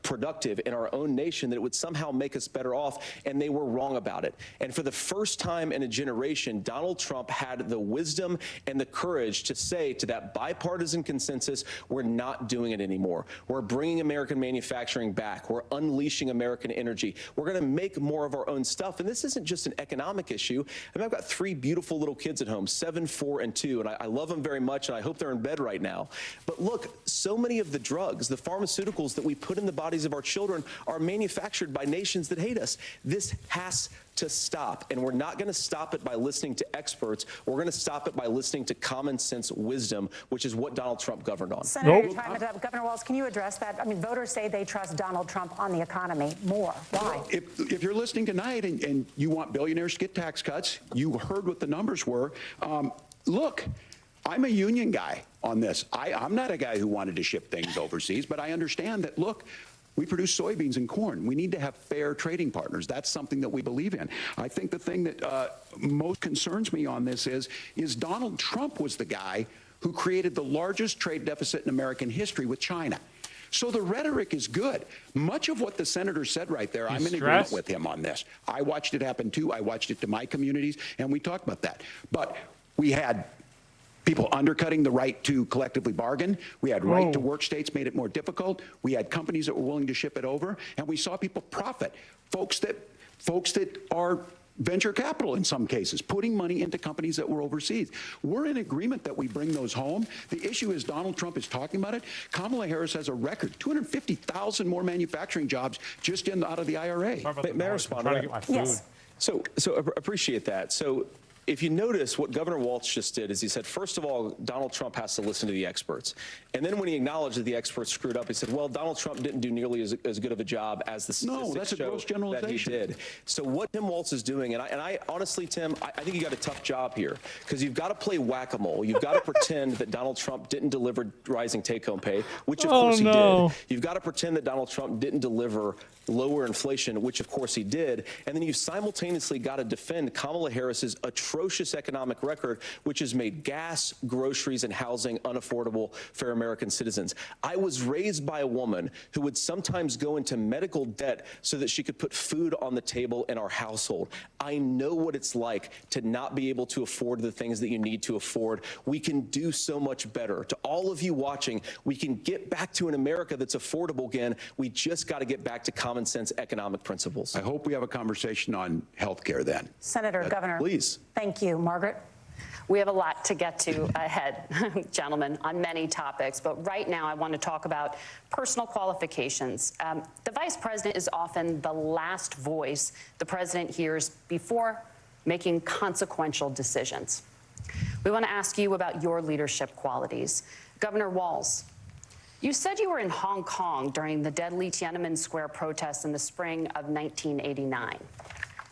Speaker 5: productive in our own nation, that it would somehow make us better off, and they were wrong about it. And for the first time in a generation, Donald Trump had the wisdom and the courage to say to that bipartisan consensus, we're not doing it anymore. We're bringing American manufacturing back. We're unleashing American energy. We're going to make more of our own stuff. And this isn't just an economic issue. I mean, I've got 3 beautiful little kids at home, 7, 4, and 2, and I love them very much, and I hope they're in bed right now. But look, so many of the drugs, the pharmaceuticals that we put in the bodies of our children are manufactured by nations that hate us. This has to stop, and we're not going to stop it by listening to experts. We're going to stop it by listening to common sense wisdom, which is what Donald Trump governed on.
Speaker 2: Senator, your time is up. Governor Walz, can you address that? I mean, voters say they trust Donald Trump on the economy more. Why?
Speaker 4: If you're listening tonight and you want billionaires to get tax cuts, you heard what the numbers were. Look, I'm a union guy on this. I'm not a guy who wanted to ship things overseas, but I understand that, look, we produce soybeans and corn. We need to have fair trading partners. That's something that we believe in. I think the thing that most concerns me on this is Donald Trump was the guy who created the largest trade deficit in American history with China. So the rhetoric is good. Much of what the senator said right there, I'm in agreement with him on this. I watched it happen too. I watched it to my communities, and we talked about that. But we had people undercutting the right to collectively bargain. We had right to work states made it more difficult. We had companies that were willing to ship it over, and we saw people profit. Folks that are venture capital in some cases, putting money into companies that were overseas. We're in agreement that we bring those home. The issue is Donald Trump is talking about it. Kamala Harris has a record, 250,000 more manufacturing jobs just out of the IRA.
Speaker 5: May I respond?
Speaker 2: Yes.
Speaker 5: So appreciate that. So if you notice, what Governor Walz just did is he said, first of all, Donald Trump has to listen to the experts. And then when he acknowledged that the experts screwed up, he said, well, Donald Trump didn't do nearly as good of a job as the statistics show that he did. So what Tim Walz is doing, and I honestly, Tim, I think you got a tough job here, because you've got to play whack-a-mole. You've got to pretend that Donald Trump didn't deliver rising take-home pay, which of course he did. You've got to pretend that Donald Trump didn't deliver lower inflation, which of course he did. And then you've simultaneously got to defend Kamala Harris's atrocious economic record, which has made gas, groceries, and housing unaffordable for American citizens. I was raised by a woman who would sometimes go into medical debt so that she could put food on the table in our household. I know what it's like to not be able to afford the things that you need to afford. We can do so much better. To all of you watching, we can get back to an America that's affordable again. We just got to get back to common sense economic principles.
Speaker 4: I hope we have a conversation on health care then.
Speaker 2: Senator, Governor.
Speaker 5: Please.
Speaker 2: Thank you. Margaret?
Speaker 3: We have a lot to get to ahead, gentlemen, on many topics. But right now, I want to talk about personal qualifications. The vice president is often the last voice the president hears before making consequential decisions. We want to ask you about your leadership qualities. Governor Walz, you said you were in Hong Kong during the deadly Tiananmen Square protests in the spring of 1989.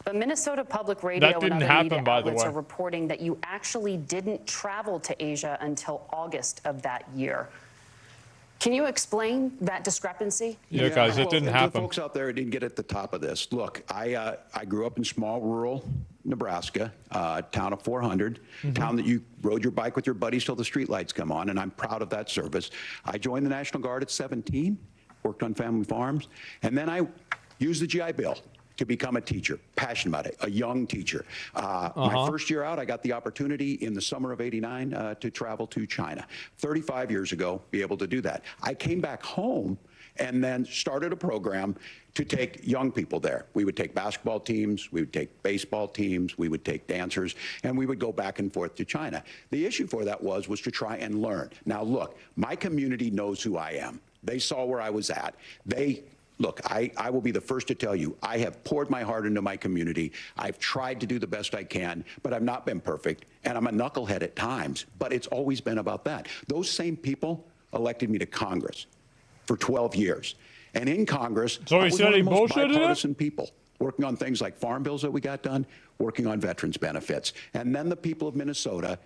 Speaker 3: But Minnesota Public Radio and other media outlets are reporting that you actually didn't travel to Asia until August of that year. Can you explain that discrepancy?
Speaker 1: Yeah, guys, it didn't happen.
Speaker 4: The folks out there didn't get at the top of this. Look, I grew up in small rural Nebraska, town of 400, town that you rode your bike with your buddies till the streetlights come on, and I'm proud of that service. I joined the National Guard at 17, worked on family farms, and then I used the GI Bill to become a teacher, passionate about it, a young teacher. My first year out, I got the opportunity in the summer of '89 to travel to China. 35 years ago, be able to do that. I came back home and then started a program to take young people there. We would take basketball teams, we would take baseball teams, we would take dancers, and we would go back and forth to China. The issue for that was to try and learn. Now look, my community knows who I am. They saw where I was at. Look, I will be the first to tell you, I have poured my heart into my community. I've tried to do the best I can, but I've not been perfect. And I'm a knucklehead at times, but it's always been about that. Those same people elected me to Congress for 12 years. And in Congress, I was one of the most bipartisan people, working on things like farm bills that we got done, working on veterans benefits. And then the people of Minnesota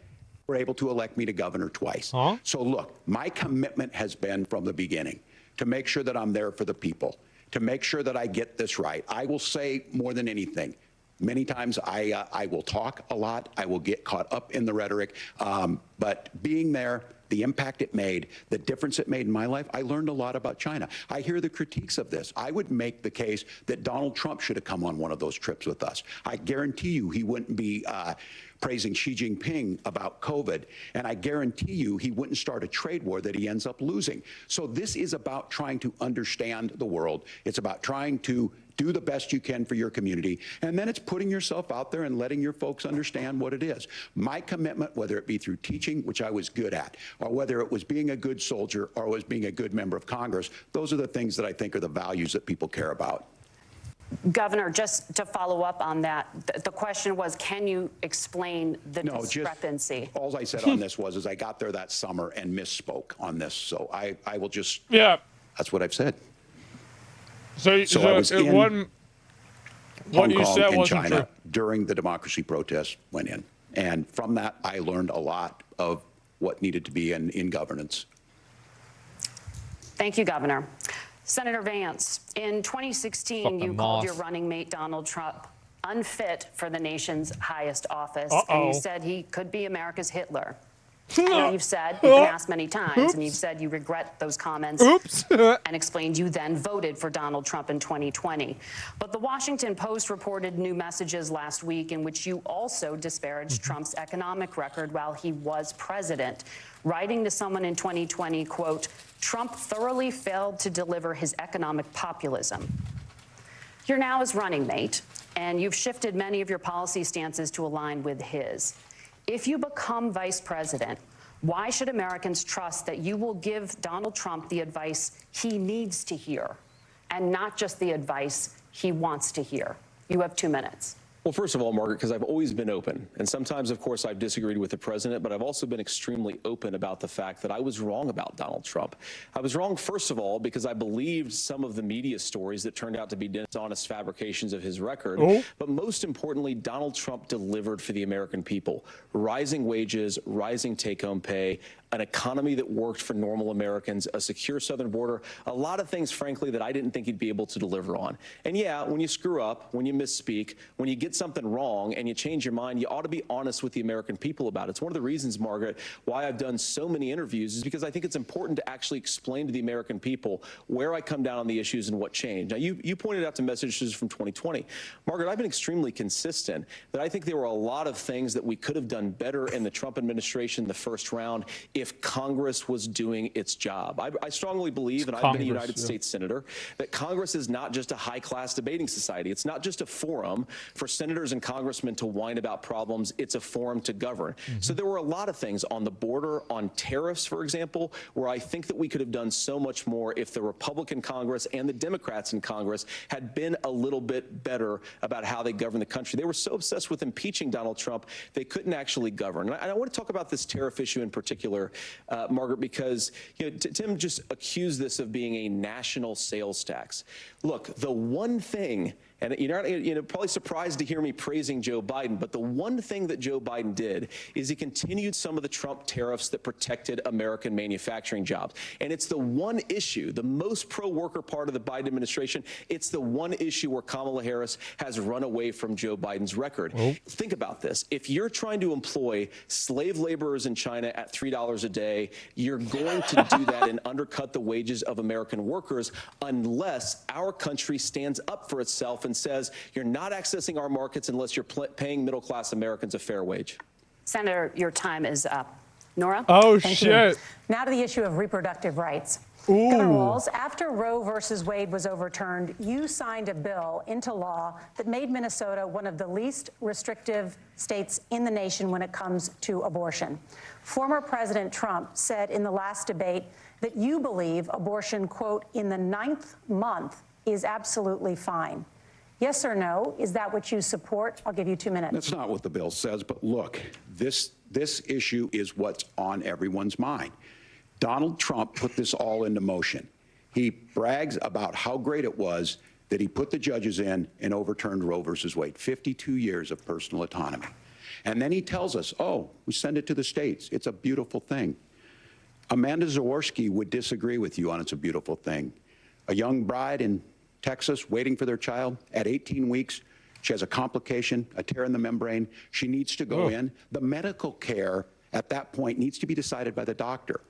Speaker 4: were able to elect me to governor twice. So look, my commitment has been from the beginning to make sure that I'm there for the people, to make sure that I get this right. I will say more than anything, many times I will talk a lot, I will get caught up in the rhetoric, but being there, the impact it made, the difference it made in my life, I learned a lot about China. I hear the critiques of this. I would make the case that Donald Trump should have come on one of those trips with us. I guarantee you he wouldn't be praising Xi Jinping about COVID, and I guarantee you he wouldn't start a trade war that he ends up losing. So this is about trying to understand the world. It's about trying to do the best you can for your community, and then it's putting yourself out there and letting your folks understand what it is. My commitment, whether it be through teaching, which I was good at, or whether it was being a good soldier or was being a good member of Congress, those are the things that I think are the values that people care about.
Speaker 3: Governor, just to follow up on that, the question was, can you explain the discrepancy?
Speaker 4: All I said on this was I got there that summer and misspoke on this, so I will just, that's what I've said.
Speaker 1: So
Speaker 4: I was in
Speaker 1: what you said
Speaker 4: in
Speaker 1: wasn't
Speaker 4: China
Speaker 1: true.
Speaker 4: during the democracy protests went in. And from that, I learned a lot of what needed to be in governance.
Speaker 3: Thank you, Governor. Senator Vance, in 2016, you called your running mate, Donald Trump, unfit for the nation's highest office. And you said he could be America's Hitler. And you've said, you've been asked many times, and you've said you regret those comments and explained you then voted for Donald Trump in 2020. But the Washington Post reported new messages last week in which you also disparaged Trump's economic record while he was president, writing to someone in 2020, quote, Trump thoroughly failed to deliver his economic populism. You're now his running mate, and you've shifted many of your policy stances to align with his. If you become vice president, why should Americans trust that you will give Donald Trump the advice he needs to hear and not just the advice he wants to hear? You have 2 minutes.
Speaker 5: Well, first of all, Margaret, because I've always been open. And sometimes, of course, I've disagreed with the president, but I've also been extremely open about the fact that I was wrong about Donald Trump. I was wrong, first of all, because I believed some of the media stories that turned out to be dishonest fabrications of his record. But most importantly, Donald Trump delivered for the American people. Rising wages, rising take-home pay, an economy that worked for normal Americans, a secure southern border, a lot of things, frankly, that I didn't think he'd be able to deliver on. And yeah, when you screw up, when you misspeak, when you get something wrong and you change your mind, you ought to be honest with the American people about it. It's one of the reasons, Margaret, why I've done so many interviews is because I think it's important to actually explain to the American people where I come down on the issues and what changed. Now, you pointed out the messages from 2020. Margaret, I've been extremely consistent that I think there were a lot of things that we could have done better in the Trump administration the first round if Congress was doing its job. I strongly believe, and I've been a United States Senator, that Congress is not just a high-class debating society. It's not just a forum for senators and congressmen to whine about problems. It's a forum to govern. So there were a lot of things on the border, on tariffs, for example, where I think that we could have done so much more if the Republican Congress and the Democrats in Congress had been a little bit better about how they govern the country. They were so obsessed with impeaching Donald Trump, they couldn't actually govern. And I want to talk about this tariff issue in particular, Margaret, because Tim just accused this of being a national sales tax. Look, the one thing, and you're probably surprised to hear me praising Joe Biden, but the one thing that Joe Biden did is he continued some of the Trump tariffs that protected American manufacturing jobs. And it's the one issue, the most pro-worker part of the Biden administration, it's the one issue where Kamala Harris has run away from Joe Biden's record. Think about this. If you're trying to employ slave laborers in China at $3 a day, you're going to do that and undercut the wages of American workers unless our country stands up for itself and says you're not accessing our markets unless you're paying middle-class Americans a fair wage.
Speaker 3: Senator, your time is up. Nora?
Speaker 1: Oh,
Speaker 2: Thank
Speaker 1: shit.
Speaker 2: you. Now to the issue of reproductive rights. Governor Walz, after Roe versus Wade was overturned, you signed a bill into law that made Minnesota one of the least restrictive states in the nation when it comes to abortion. Former President Trump said in the last debate that you believe abortion, quote, in the 9th month is absolutely fine. Yes or no? Is that what you support? I'll give you 2 minutes.
Speaker 4: That's not what the bill says, but look, this issue is what's on everyone's mind. Donald Trump put this all into motion. He brags about how great it was that he put the judges in and overturned Roe versus Wade, 52 years of personal autonomy. And then he tells us, oh, we send it to the states. It's a beautiful thing. Amanda Zaworski would disagree with you on it's a beautiful thing. A young bride in Texas waiting for their child at 18 weeks. She has a complication, a tear in the membrane. She needs to go in. The medical care at that point needs to be decided by the doctor.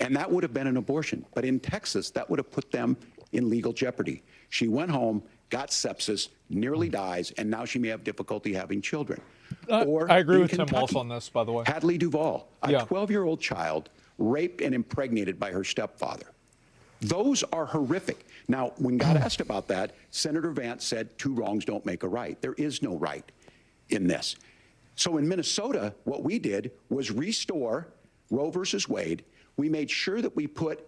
Speaker 4: And that would have been an abortion. But in Texas, that would have put them in legal jeopardy. She went home, got sepsis, nearly dies, and now she may have difficulty having children. Or
Speaker 1: I agree with
Speaker 4: Kentucky,
Speaker 1: Tim Walz on this, by the way.
Speaker 4: Hadley Duvall, a 12-year-old child raped and impregnated by her stepfather. Those are horrific. Now, when God asked about that, Senator Vance said, 2 wrongs don't make a right. There is no right in this. So in Minnesota, what we did was restore Roe versus Wade. We made sure that we put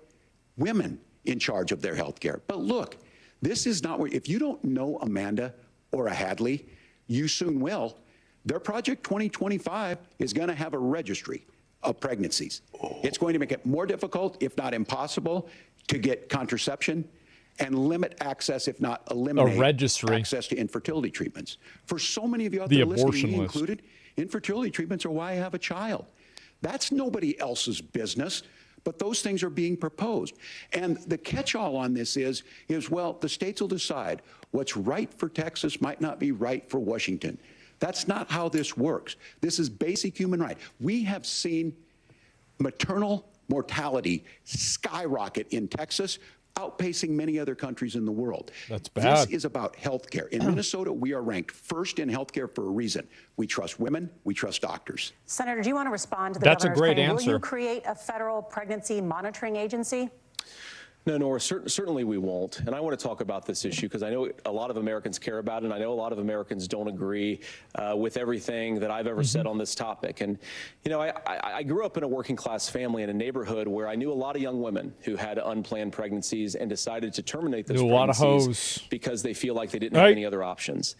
Speaker 4: women in charge of their health care. But look, this is not where, if you don't know Amanda or a Hadley, you soon will. Their Project 2025 is going to have a registry of pregnancies. It's going to make it more difficult, if not impossible, to get contraception and limit access, if not eliminate access to infertility treatments. For so many of you out there listening, me included, infertility treatments are why I have a child. That's nobody else's business, but those things are being proposed. And the catch-all on this is, well, the states will decide what's right for Texas might not be right for Washington. That's not how this works. This is basic human right. We have seen maternal mortality skyrocket in Texas, outpacing many other countries in the world.
Speaker 1: That's bad.
Speaker 4: This is about health care. In Minnesota, we are ranked first in health care for a reason. We trust women, we trust doctors.
Speaker 2: Senator, do you want to respond to the
Speaker 1: That's
Speaker 2: governor's
Speaker 1: a great
Speaker 2: claim?
Speaker 1: answer.
Speaker 2: Will you create a federal pregnancy monitoring agency?
Speaker 5: No, Nora, certainly we won't. And I want to talk about this issue because I know a lot of Americans care about it, and I know a lot of Americans don't agree with everything that I've ever said on this topic. And, you know, I grew up in a working class family in a neighborhood where I knew a lot of young women who had unplanned pregnancies and decided to terminate those pregnancies because they feel like they didn't have any other options.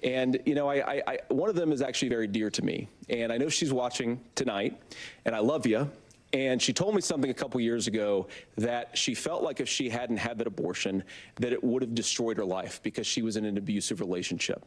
Speaker 5: And, you know, one of them is actually very dear to me. And I know she's watching tonight, and I love you. And she told me something a couple years ago that she felt like if she hadn't had that abortion, that it would have destroyed her life because she was in an abusive relationship.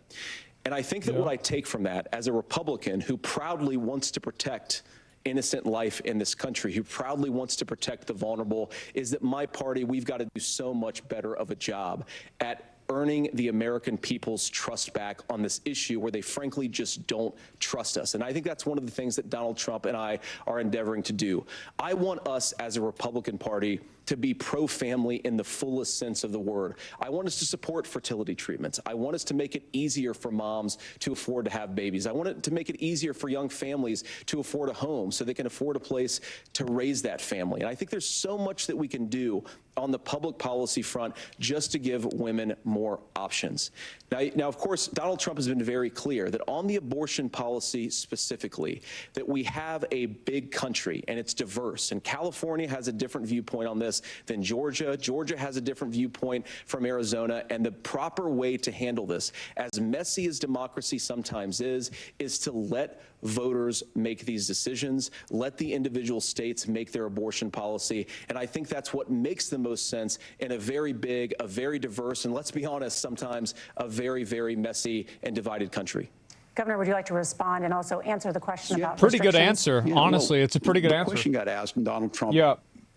Speaker 5: And I think that what I take from that as a Republican who proudly wants to protect innocent life in this country, who proudly wants to protect the vulnerable, is that my party, we've got to do so much better of a job at earning the American people's trust back on this issue where they frankly just don't trust us. And I think that's one of the things that Donald Trump and I are endeavoring to do. I want us as a Republican Party to be pro-family in the fullest sense of the word. I want us to support fertility treatments. I want us to make it easier for moms to afford to have babies. I want it to make it easier for young families to afford a home so they can afford a place to raise that family. And I think there's so much that we can do on the public policy front just to give women more options. Now, of course, Donald Trump has been very clear that on the abortion policy specifically, that we have a big country and it's diverse. And California has a different viewpoint on this than Georgia. Georgia has a different viewpoint from Arizona. And the proper way to handle this, as messy as democracy sometimes is to let voters make these decisions, let the individual states make their abortion policy. And I think that's what makes the most sense in a very big, a very diverse, and let's be honest, sometimes a very, very messy and divided country.
Speaker 2: Governor, would you like to respond and also answer the question about
Speaker 1: pretty good answer. Honestly, it's a pretty good answer.
Speaker 4: The question got asked, and Donald Trump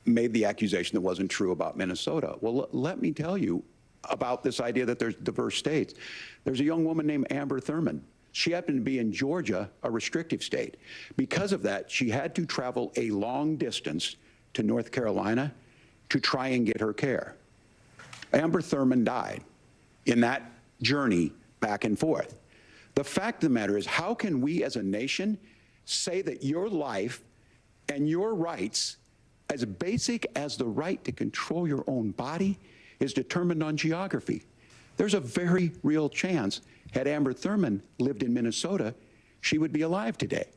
Speaker 4: made the accusation that wasn't true about Minnesota. Well, let me tell you about this idea that there's diverse states. There's a young woman named Amber Thurman. She happened to be in Georgia, a restrictive state. Because of that, she had to travel a long distance to North Carolina to try and get her care. Amber Thurman died in that journey back and forth. The fact of the matter is, how can we as a nation say that your life and your rights, as basic as the right to control your own body, is determined on geography? There's a very real chance, had Amber Thurman lived in Minnesota, she would be alive today.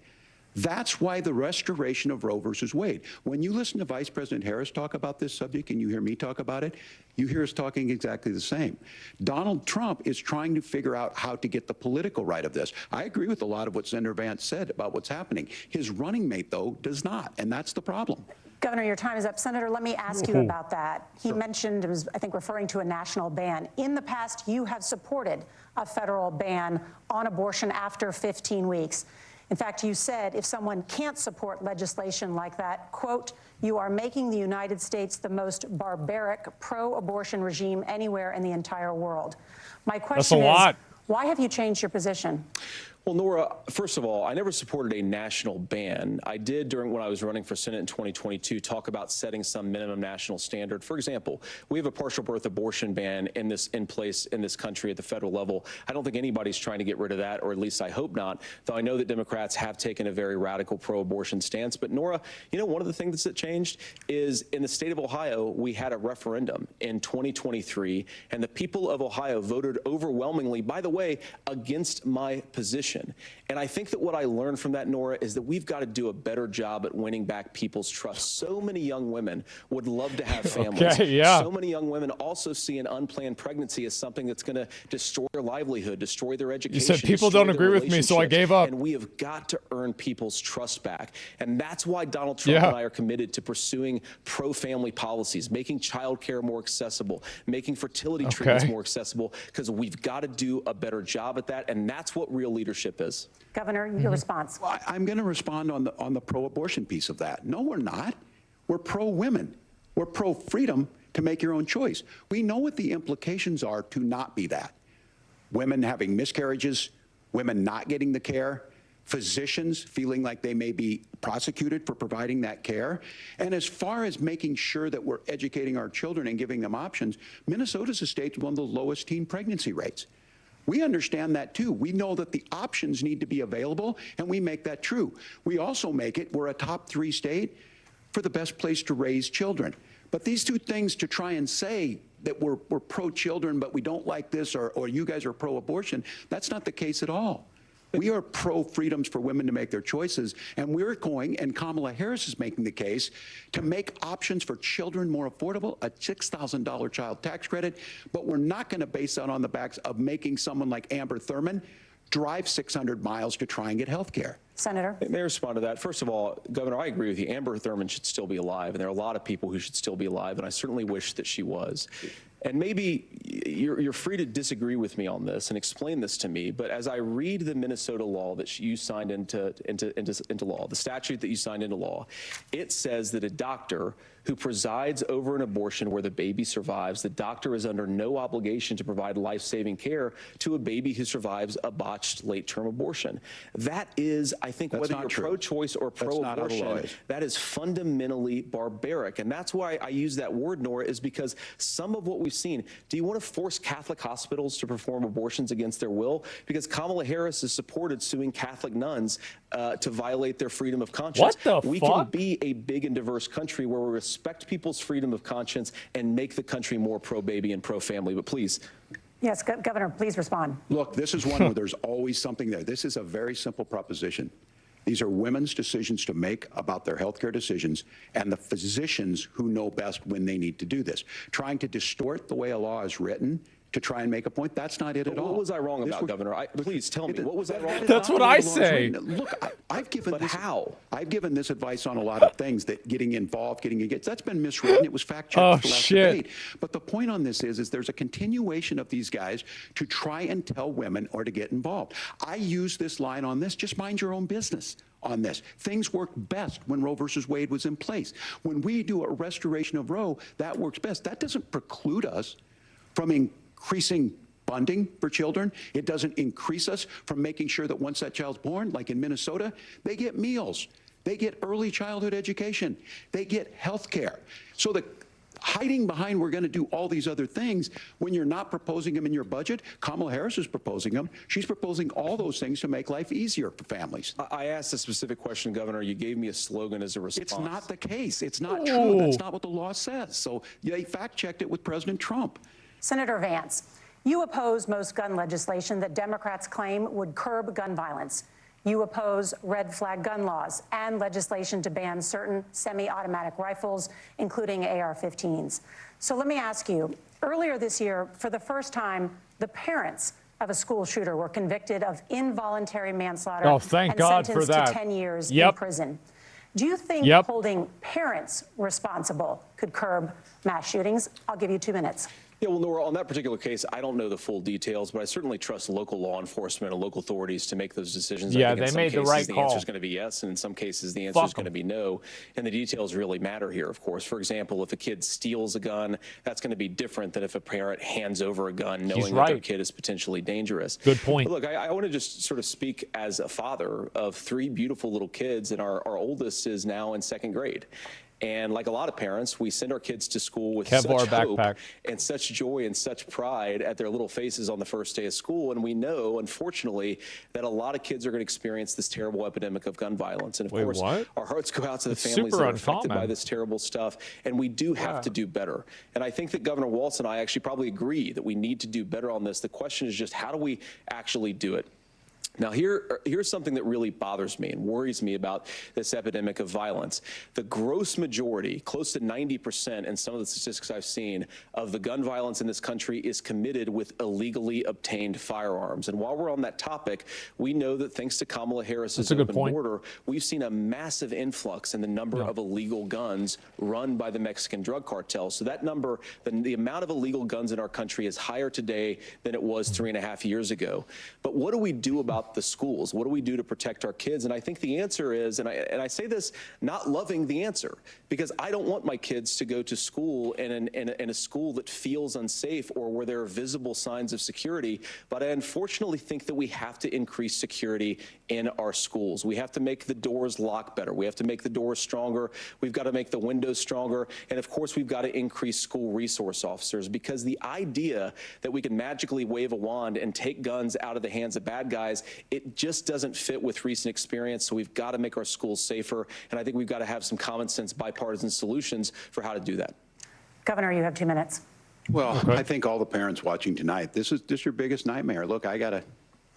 Speaker 4: That's why the restoration of Roe versus Wade. When you listen to Vice President Harris talk about this subject and you hear me talk about it, you hear us talking exactly the same. Donald Trump is trying to figure out how to get the political right of this. I agree with a lot of what Senator Vance said about what's happening. His running mate, though, does not, and that's the problem.
Speaker 2: Governor, your time is up. Senator, let me ask you about that. He mentioned, was, I think, referring to a national ban. In the past, you have supported a federal ban on abortion after 15 weeks. In fact, you said if someone can't support legislation like that, quote, you are making the United States the most barbaric pro-abortion regime anywhere in the entire world. My question is, why have you changed your position?
Speaker 5: Well, Nora, first of all, I never supported a national ban. I did when I was running for Senate in 2022 talk about setting some minimum national standard. For example, we have a partial birth abortion ban in place in this country at the federal level. I don't think anybody's trying to get rid of that, or at least I hope not, though I know that Democrats have taken a very radical pro-abortion stance. But Nora, you know, one of the things that changed is in the state of Ohio, we had a referendum in 2023, and the people of Ohio voted overwhelmingly, by the way, against my position. And I think that what I learned from that, Nora, is that we've got to do a better job at winning back people's trust. So many young women would love to have families.
Speaker 1: Okay, yeah.
Speaker 5: So many young women also see an unplanned pregnancy as something that's going to destroy their livelihood, destroy their education.
Speaker 1: You said people don't agree with me, so I gave up.
Speaker 5: And we have got to earn people's trust back. And that's why Donald Trump and I are committed to pursuing pro-family policies, making child care more accessible, making fertility treatments more accessible, because we've got to do a better job at that. And that's what real leadership is.
Speaker 2: Governor, your response.
Speaker 4: Well, I'm going to respond on the pro-abortion piece of that. No, we're not. We're pro-women. We're pro-freedom to make your own choice. We know what the implications are to not be that. Women having miscarriages, women not getting the care, physicians feeling like they may be prosecuted for providing that care. And as far as making sure that we're educating our children and giving them options, Minnesota's a state with one of the lowest teen pregnancy rates. We understand that too. We know that the options need to be available, and we make that true. We also make it, we're a top 3 state for the best place to raise children. But these two things, to try and say that we're pro-children, but we don't like this, or you guys are pro-abortion, that's not the case at all. We are pro-freedoms for women to make their choices, and we're going, and Kamala Harris is making the case, to make options for children more affordable, a $6,000 child tax credit, but we're not going to base that on the backs of making someone like Amber Thurman drive 600 miles to try and get health care.
Speaker 2: Senator?
Speaker 5: May I respond to that? First of all, Governor, I agree with you. Amber Thurman should still be alive, and there are a lot of people who should still be alive, and I certainly wish that she was. And maybe you're free to disagree with me on this and explain this to me, but as I read the Minnesota law that you signed into law, the statute that you signed into law, it says that a doctor who presides over an abortion where the baby survives, the doctor is under no obligation to provide life-saving care to a baby who survives a botched late-term abortion. That is, I think, whether you're pro-choice or pro-abortion, that is fundamentally barbaric. And that's why I use that word, Nora, is because some of what we've seen, do you want to force Catholic hospitals to perform abortions against their will? Because Kamala Harris has supported suing Catholic nuns to violate their freedom of conscience.
Speaker 1: What the
Speaker 5: We
Speaker 1: fuck?
Speaker 5: can be a big and diverse country where we respect people's freedom of conscience and make the country more pro-baby and pro-family. But please.
Speaker 2: Yes, Governor, please respond.
Speaker 4: Look, this is one where there's always something there. This is a very simple proposition. These are women's decisions to make about their healthcare decisions, and the physicians who know best when they need to do this. Trying to distort the way a law is written to try and make a point, that's not it at all.
Speaker 5: What was I wrong about, Governor? Please tell me, what was I wrong about?
Speaker 1: That's what I say.
Speaker 4: Look, I've given
Speaker 5: But
Speaker 4: this,
Speaker 5: how?
Speaker 4: I've given this advice on a lot of things, that getting involved, getting engaged, that's been miswritten. It was fact-checked at the last debate. But the point on this is there's a continuation of these guys to try and tell women or to get involved. I use this line on this, just mind your own business on this. Things worked best when Roe versus Wade was in place. When we do a restoration of Roe, that works best. That doesn't preclude us from increasing funding for children. It doesn't increase us from making sure that once that child's born, like in Minnesota, they get meals, they get early childhood education, they get health care. So the hiding behind we're going to do all these other things when you're not proposing them in your budget. Kamala Harris is proposing them. She's proposing all those things to make life easier for families.
Speaker 5: I asked a specific question, Governor. You gave me a slogan as a response.
Speaker 4: It's not the case. It's not true. That's not what the law says. So they fact-checked it with President Trump.
Speaker 2: Senator Vance, you oppose most gun legislation that Democrats claim would curb gun violence. You oppose red flag gun laws and legislation to ban certain semi-automatic rifles, including AR-15s. So let me ask you, earlier this year, for the first time, the parents of a school shooter were convicted of involuntary manslaughter and sentenced to 10 years in prison. Do you think holding parents responsible could curb mass shootings? I'll give you 2 minutes.
Speaker 5: Yeah, well, Nora, on that particular case, I don't know the full details, but I certainly trust local law enforcement and local authorities to make those decisions.
Speaker 1: Yeah,
Speaker 5: I think
Speaker 1: they made the right
Speaker 5: the
Speaker 1: call.
Speaker 5: answer is going to be yes, and in some cases, the answer is going to be no. And the details really matter here, of course. For example, if a kid steals a gun, that's going to be different than if a parent hands over a gun knowing that their kid is potentially dangerous.
Speaker 1: Good point.
Speaker 5: But look, I want to just sort of speak as a father of 3 beautiful little kids, and our oldest is now in 2nd grade. And like a lot of parents, we send our kids to school with
Speaker 1: Kevlar
Speaker 5: such hope
Speaker 1: backpack.
Speaker 5: and such joy and such pride at their little faces on the first day of school. And we know, unfortunately, that a lot of kids are going to experience this terrible epidemic of gun violence. And of course, our hearts go out to the families that are affected by this terrible stuff. And we do have to do better. And I think that Governor Walz and I actually probably agree that we need to do better on this. The question is just, how do we actually do it? Now, here's something that really bothers me and worries me about this epidemic of violence. The gross majority, close to 90% in some of the statistics I've seen, of the gun violence in this country is committed with illegally obtained firearms. And while we're on that topic, we know that thanks to Kamala Harris's open border, we've seen a massive influx in the number of illegal guns run by the Mexican drug cartel. So that number, the amount of illegal guns in our country is higher today than it was 3.5 years ago. But what do we do about the schools? What do we do to protect our kids? And I think the answer is, and I say this not loving the answer, because I don't want my kids to go to school in a school that feels unsafe or where there are visible signs of security. But I unfortunately think that we have to increase security in our schools. We have to make the doors lock better. We have to make the doors stronger. We've got to make the windows stronger. And of course, we've got to increase school resource officers, because the idea that we can magically wave a wand and take guns out of the hands of bad guys, it just doesn't fit with recent experience. So we've got to make our schools safer. And I think we've got to have some common sense bipartisan solutions for how to do that.
Speaker 2: Governor, you have 2 minutes.
Speaker 4: Well, I think all the parents watching tonight, this is your biggest nightmare. Look, I got a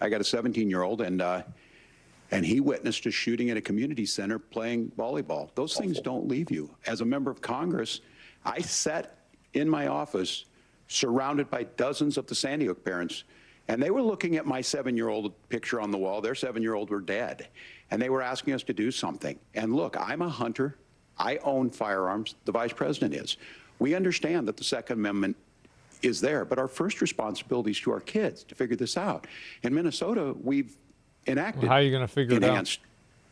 Speaker 4: 17-year-old, and he witnessed a shooting at a community center playing volleyball. Those things don't leave you. As a member of Congress, I sat in my office surrounded by dozens of the Sandy Hook parents, and they were looking at my 7-year-old picture on the wall. Their 7-year-old were dead, and they were asking us to do something. And look, I'm a hunter. I own firearms. The vice president is. We understand that the Second Amendment is there, but our first responsibility is to our kids to figure this out. In Minnesota, we've enacted
Speaker 1: how are you going to figure
Speaker 4: enhanced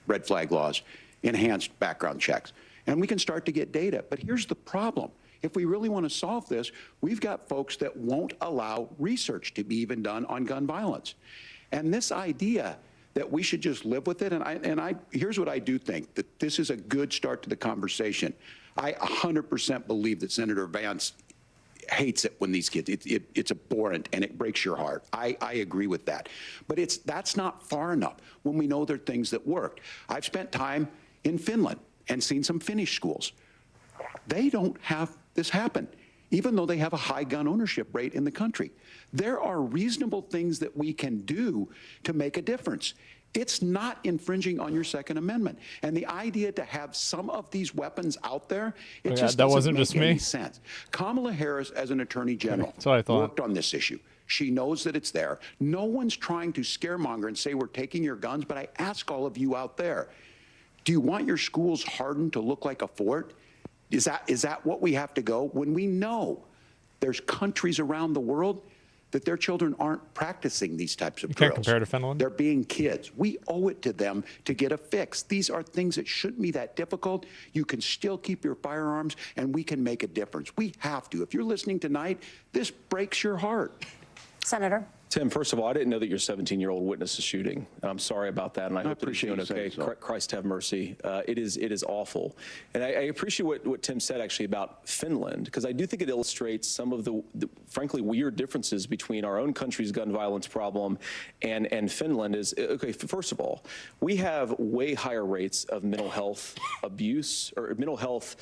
Speaker 4: red flag laws, enhanced background checks, and we can start to get data. But here's the problem. If we really want to solve this, we've got folks that won't allow research to be even done on gun violence. And this idea that we should just live with it, and here's what I do think, that this is a good start to the conversation. I 100% believe that Senator Vance hates it when these kids, it's abhorrent and it breaks your heart. I agree with that. But that's not far enough when we know there are things that work. I've spent time in Finland and seen some Finnish schools. They don't have this happen, even though they have a high gun ownership rate in the country. There are reasonable things that we can do to make a difference. It's not infringing on your Second Amendment. And the idea to have some of these weapons out there, it just doesn't make any sense. Kamala Harris, as an attorney general, worked on this issue. She knows that it's there. No one's trying to scaremonger and say we're taking your guns, but I ask all of you out there, do you want your schools hardened to look like a fort? Is that what we have to go when we know there's countries around the world that their children aren't practicing these types of drills?
Speaker 1: Can't compare to Finland.
Speaker 4: They're being kids. We owe it to them to get a fix. These are things that shouldn't be that difficult. You can still keep your firearms, and we can make a difference. We have to. If you're listening tonight, this breaks your heart.
Speaker 2: Senator.
Speaker 5: Tim, first of all, I didn't know that your 17-year-old witnessed a shooting. I'm sorry about that, and I hope that he's doing okay. Christ have mercy. It is awful. And I appreciate what Tim said, actually, about Finland, because I do think it illustrates some of the frankly, weird differences between our own country's gun violence problem and Finland. Okay, first of all, we have way higher rates of mental health abuse, or mental health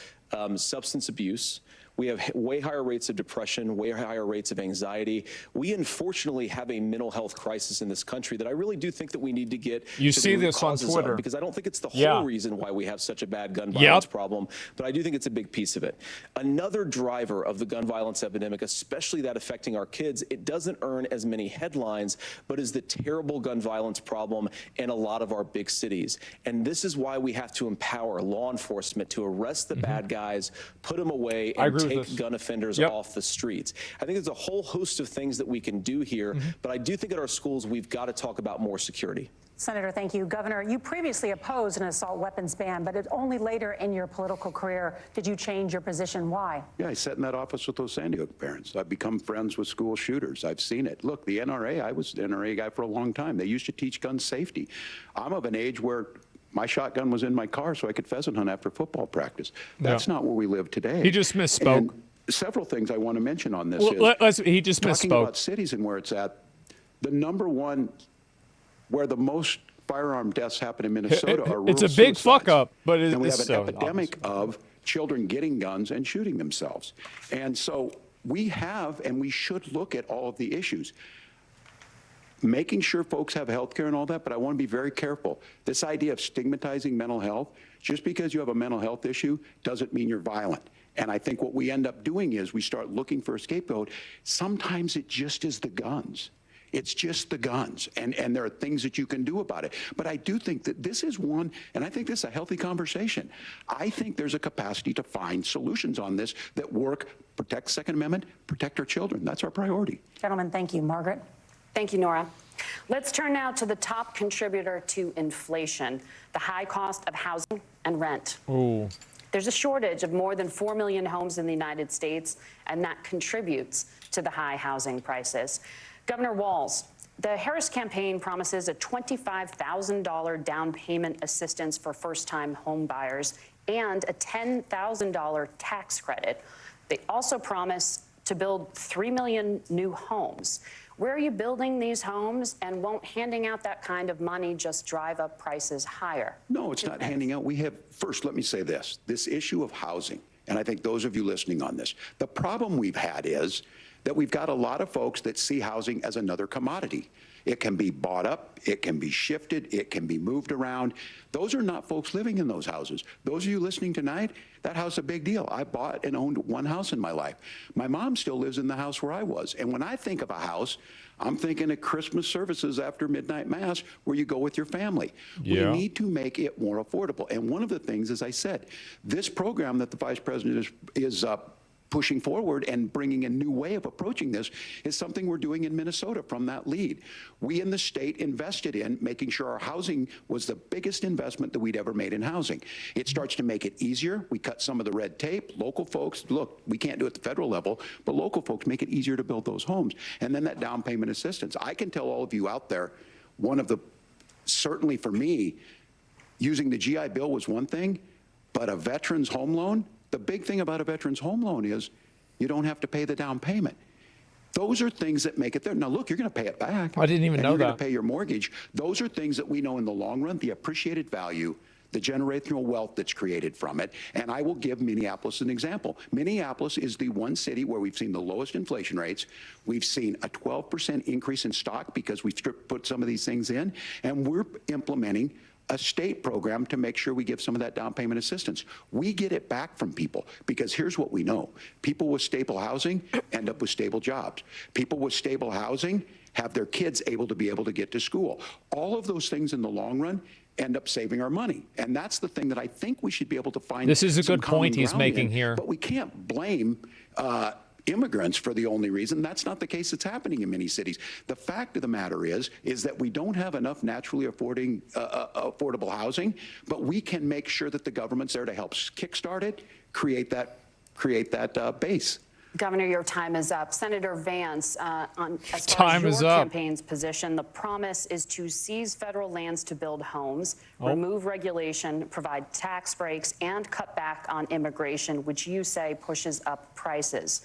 Speaker 5: substance abuse. We have way higher rates of depression, way higher rates of anxiety. We unfortunately have have a mental health crisis in this country that I really do think that we need to get
Speaker 1: You
Speaker 5: to
Speaker 1: see
Speaker 5: the root
Speaker 1: this on
Speaker 5: causes
Speaker 1: Twitter.
Speaker 5: of, because I don't think it's the whole reason why we have such a bad gun violence problem, but I do think it's a big piece of it. Another driver of the gun violence epidemic, especially that affecting our kids, it doesn't earn as many headlines, but is the terrible gun violence problem in a lot of our big cities. And this is why we have to empower law enforcement to arrest the bad guys, put them away, and take gun offenders off the streets. I think there's a whole host of things that we can do here, but I do think at our schools we've got to talk about more security.
Speaker 2: Senator, thank you. Governor, you previously opposed an assault weapons ban, but it only later in your political career did you change your position. Why?
Speaker 4: Yeah, I sat in that office with those Sandy Hook parents. I've become friends with school shooters. I've seen it. Look, the NRA, I was an NRA guy for a long time. They used to teach gun safety. I'm of an age where my shotgun was in my car so I could pheasant hunt after football practice. That's not where we live today.
Speaker 1: He just misspoke.
Speaker 4: And several things I want to mention on this
Speaker 1: he just
Speaker 4: talking
Speaker 1: misspoke.
Speaker 4: About cities and where it's at. The number one where the most firearm deaths happen in Minnesota are rural
Speaker 1: It's a big
Speaker 4: suicides.
Speaker 1: fuck up, but
Speaker 4: and we have an
Speaker 1: so
Speaker 4: epidemic of children getting guns and shooting themselves. And so we have, and we should look at all of the issues. Making sure folks have health care and all that, but I want to be very careful. This idea of stigmatizing mental health, just because you have a mental health issue doesn't mean you're violent. And I think what we end up doing is we start looking for a scapegoat. Sometimes it just is the guns. It's just the guns, and there are things that you can do about it. But I do think that this is one, and I think this is a healthy conversation. I think there's a capacity to find solutions on this that work, protect Second Amendment, protect our children. That's our priority.
Speaker 2: Gentlemen, thank you. Margaret?
Speaker 3: Thank you, Nora. Let's turn now to the top contributor to inflation, the high cost of housing and rent.
Speaker 1: Ooh.
Speaker 3: There's a shortage of more than 4 million homes in the United States, and that contributes to the high housing prices. Governor Walz, the Harris campaign promises a $25,000 down payment assistance for first-time home buyers and a $10,000 tax credit. They also promise to build 3 million new homes. Where are you building these homes, and won't handing out that kind of money just drive up prices higher?
Speaker 4: No, it's not handing out. We have, first, let me say this issue of housing, and I think those of you listening on this, the problem we've had is that we've got a lot of folks that see housing as another commodity. It can be bought up, it can be shifted, it can be moved around. Those are not folks living in those houses. Those of you listening tonight, that house is a big deal. I bought and owned one house in my life. My mom still lives in the house where I was. And when I think of a house, I'm thinking of Christmas services after midnight mass where you go with your family. We need to make it more affordable. And one of the things, as I said, this program that the Vice President is pushing forward and bringing a new way of approaching this is something we're doing in Minnesota from that lead. We in the state invested in making sure our housing was the biggest investment that we'd ever made in housing. It starts to make it easier. We cut some of the red tape. Local folks, look, we can't do it at the federal level, but local folks make it easier to build those homes. And then that down payment assistance. I can tell all of you out there, one of the, certainly for me, using the GI Bill was one thing, but a veteran's home loan, the big thing about a veteran's home loan is you don't have to pay the down payment. Those are things that make it there. Now, look, you're going to pay it back.
Speaker 1: I didn't even know that.
Speaker 4: You're going to pay your mortgage. Those are things that we know in the long run, the appreciated value, the generational wealth that's created from it. And I will give Minneapolis an example. Minneapolis is the one city where we've seen the lowest inflation rates. We've seen a 12% increase in stock because we've put some of these things in. And we're implementing a state program to make sure we give some of that down payment assistance. We get it back from people because here's what we know. People with stable housing end up with stable jobs. People with stable housing have their kids able to get to school. All of those things in the long run end up saving our money. And that's the thing that I think we should be able to find.
Speaker 1: This is a good point he's making here.
Speaker 4: But we can't blame immigrants for the only reason. That's not the case that's happening in many cities. The fact of the matter is that we don't have enough naturally affordable housing, but we can make sure that the government's there to help kickstart it, create that base.
Speaker 3: Governor, your time is up. Senator Vance, as far as your campaign's position, the promise is to seize federal lands to build homes, remove regulation, provide tax breaks, and cut back on immigration, which you say pushes up prices.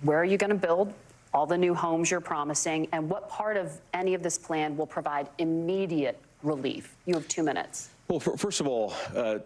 Speaker 3: Where are you going to build all the new homes you're promising, and what part of any of this plan will provide immediate relief? You have 2 minutes.
Speaker 5: Well, first of all,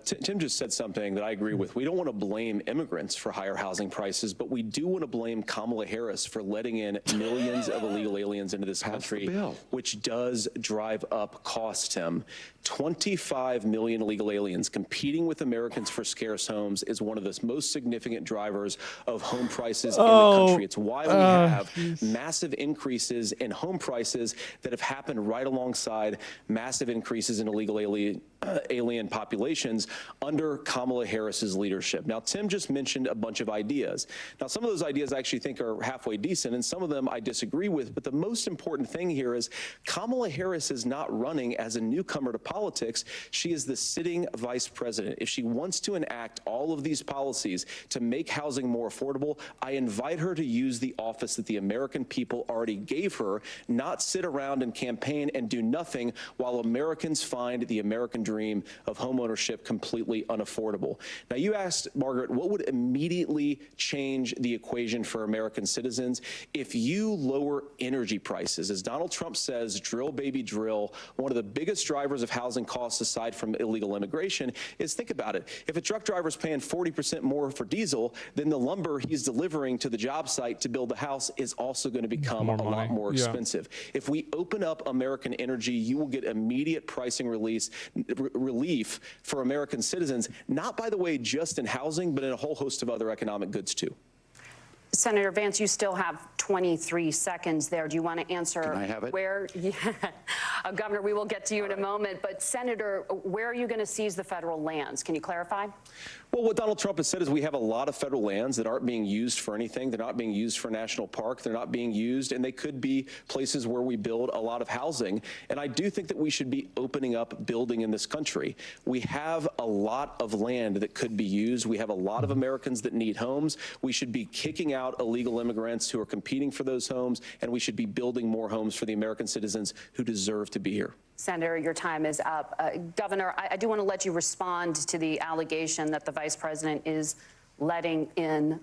Speaker 5: Tim just said something that I agree with. We don't want to blame immigrants for higher housing prices, but we do want to blame Kamala Harris for letting in millions of illegal aliens into this country, which does drive up costs, Tim. 25 million illegal aliens competing with Americans for scarce homes is one of the most significant drivers of home prices in the country. It's why we have massive increases in home prices that have happened right alongside massive increases in illegal alien populations under Kamala Harris's leadership. Now, Tim just mentioned a bunch of ideas. Now, some of those ideas I actually think are halfway decent, and some of them I disagree with. But the most important thing here is Kamala Harris is not running as a newcomer to politics. She is the sitting vice president. If she wants to enact all of these policies to make housing more affordable, I invite her to use the office that the American people already gave her, not sit around and campaign and do nothing while Americans find the American dream of homeownership completely unaffordable. Now, you asked, Margaret, what would immediately change the equation for American citizens? If you lower energy prices, as Donald Trump says, drill, baby, drill, one of the biggest drivers of housing costs aside from illegal immigration is, think about it, if a truck driver is paying 40% more for diesel, then the lumber he's delivering to the job site to build the house is also going to become a lot more expensive. If we open up American energy, you will get immediate pricing relief for American citizens, not, by the way, just in housing, but in a whole host of other economic goods, too.
Speaker 3: Senator Vance, you still have 23 seconds there. Do you want to answer?
Speaker 4: Can I have it?
Speaker 3: Governor, we will get to you in a moment. But, Senator, where are you going to seize the federal lands? Can you clarify?
Speaker 5: Well, what Donald Trump has said is we have a lot of federal lands that aren't being used for anything. They're not being used for national park. They're not being used, and they could be places where we build a lot of housing. And I do think that we should be opening up building in this country. We have a lot of land that could be used. We have a lot of Americans that need homes. We should be kicking out illegal immigrants who are competing for those homes, and we should be building more homes for the American citizens who deserve to be here.
Speaker 3: Senator, your time is up. Governor, I do want to let you respond to the allegation that the vice president is letting in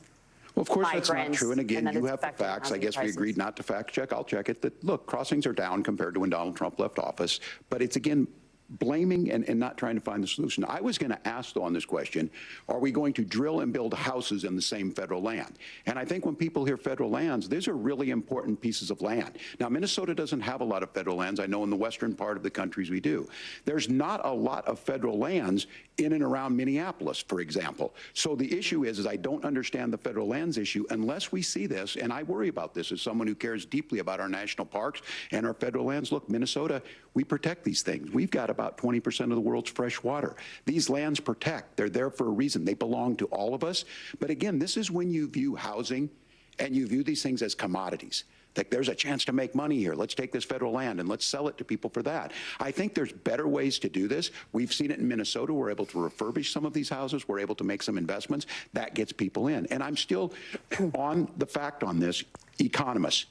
Speaker 4: Well, of course, that's not true. And again, you have the facts. I guess we agreed not to fact check. I'll check it. That, look, crossings are down compared to when Donald Trump left office. But it's, again, blaming and not trying to find the solution. I was going to ask, though, on this question, are we going to drill and build houses in the same federal land? And I think when people hear federal lands, these are really important pieces of land. Now, Minnesota doesn't have a lot of federal lands. I know in the western part of the countries we do. There's not a lot of federal lands in and around Minneapolis, for example. So the issue is I don't understand the federal lands issue unless we see this, and I worry about this as someone who cares deeply about our national parks and our federal lands. Look, Minnesota, we protect these things. We've got about 20% of the world's fresh water. These lands protect. They're there for a reason. They belong to all of us. But again, this is when you view housing and you view these things as commodities. Like, there's a chance to make money here. Let's take this federal land and let's sell it to people for that. I think there's better ways to do this. We've seen it in Minnesota. We're able to refurbish some of these houses. We're able to make some investments. That gets people in. And I'm still on the fact on this. Economists,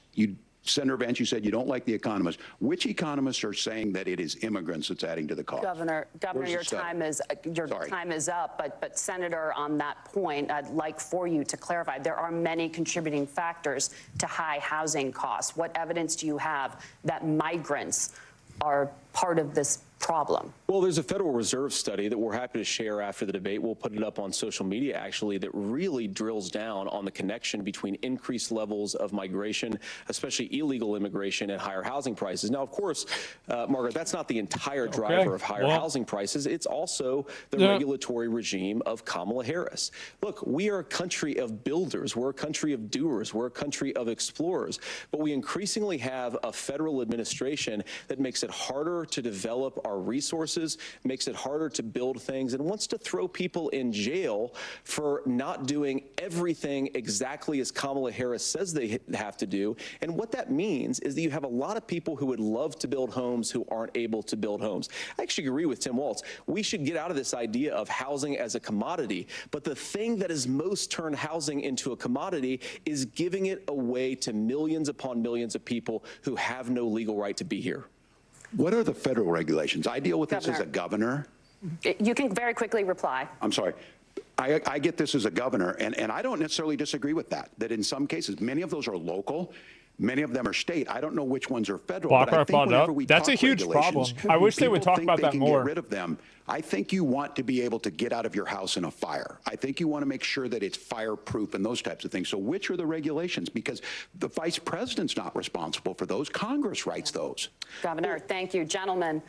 Speaker 4: Senator Vance, you said you don't like the economists. Which economists are saying that it is immigrants that's adding to the cost?
Speaker 3: Governor, your time is up. But Senator, on that point, I'd like for you to clarify. There are many contributing factors to high housing costs. What evidence do you have that migrants are part of this problem?
Speaker 5: Well, there's a Federal Reserve study that we're happy to share after the debate. We'll put it up on social media, actually, that really drills down on the connection between increased levels of migration, especially illegal immigration, and higher housing prices. Now, of course, Margaret, that's not the entire driver of higher housing prices. It's also the regulatory regime of Kamala Harris. Look, we are a country of builders. We're a country of doers. We're a country of explorers. But we increasingly have a federal administration that makes it harder to develop our resources, makes it harder to build things, and wants to throw people in jail for not doing everything exactly as Kamala Harris says they have to do. And what that means is that you have a lot of people who would love to build homes who aren't able to build homes. I actually agree with Tim Walz. We should get out of this idea of housing as a commodity. But the thing that has most turned housing into a commodity is giving it away to millions upon millions of people who have no legal right to be here.
Speaker 4: What are the federal regulations? I deal with this as a governor.
Speaker 3: You can very quickly reply.
Speaker 4: I'm sorry. I get this as a governor, and I don't necessarily disagree with that in some cases, many of those are local. Many of them are state. I don't know which ones are federal. But I think whenever we
Speaker 1: That's a
Speaker 4: talk
Speaker 1: huge problem.
Speaker 4: regulations,
Speaker 1: I wish they would talk
Speaker 4: people
Speaker 1: about
Speaker 4: think
Speaker 1: that
Speaker 4: they can
Speaker 1: more.
Speaker 4: Get rid of them. I think you want to be able to get out of your house in a fire. I think you want to make sure that it's fireproof and those types of things. So which are the regulations? Because the vice president's not responsible for those. Congress writes those.
Speaker 3: Governor, thank you. Gentlemen,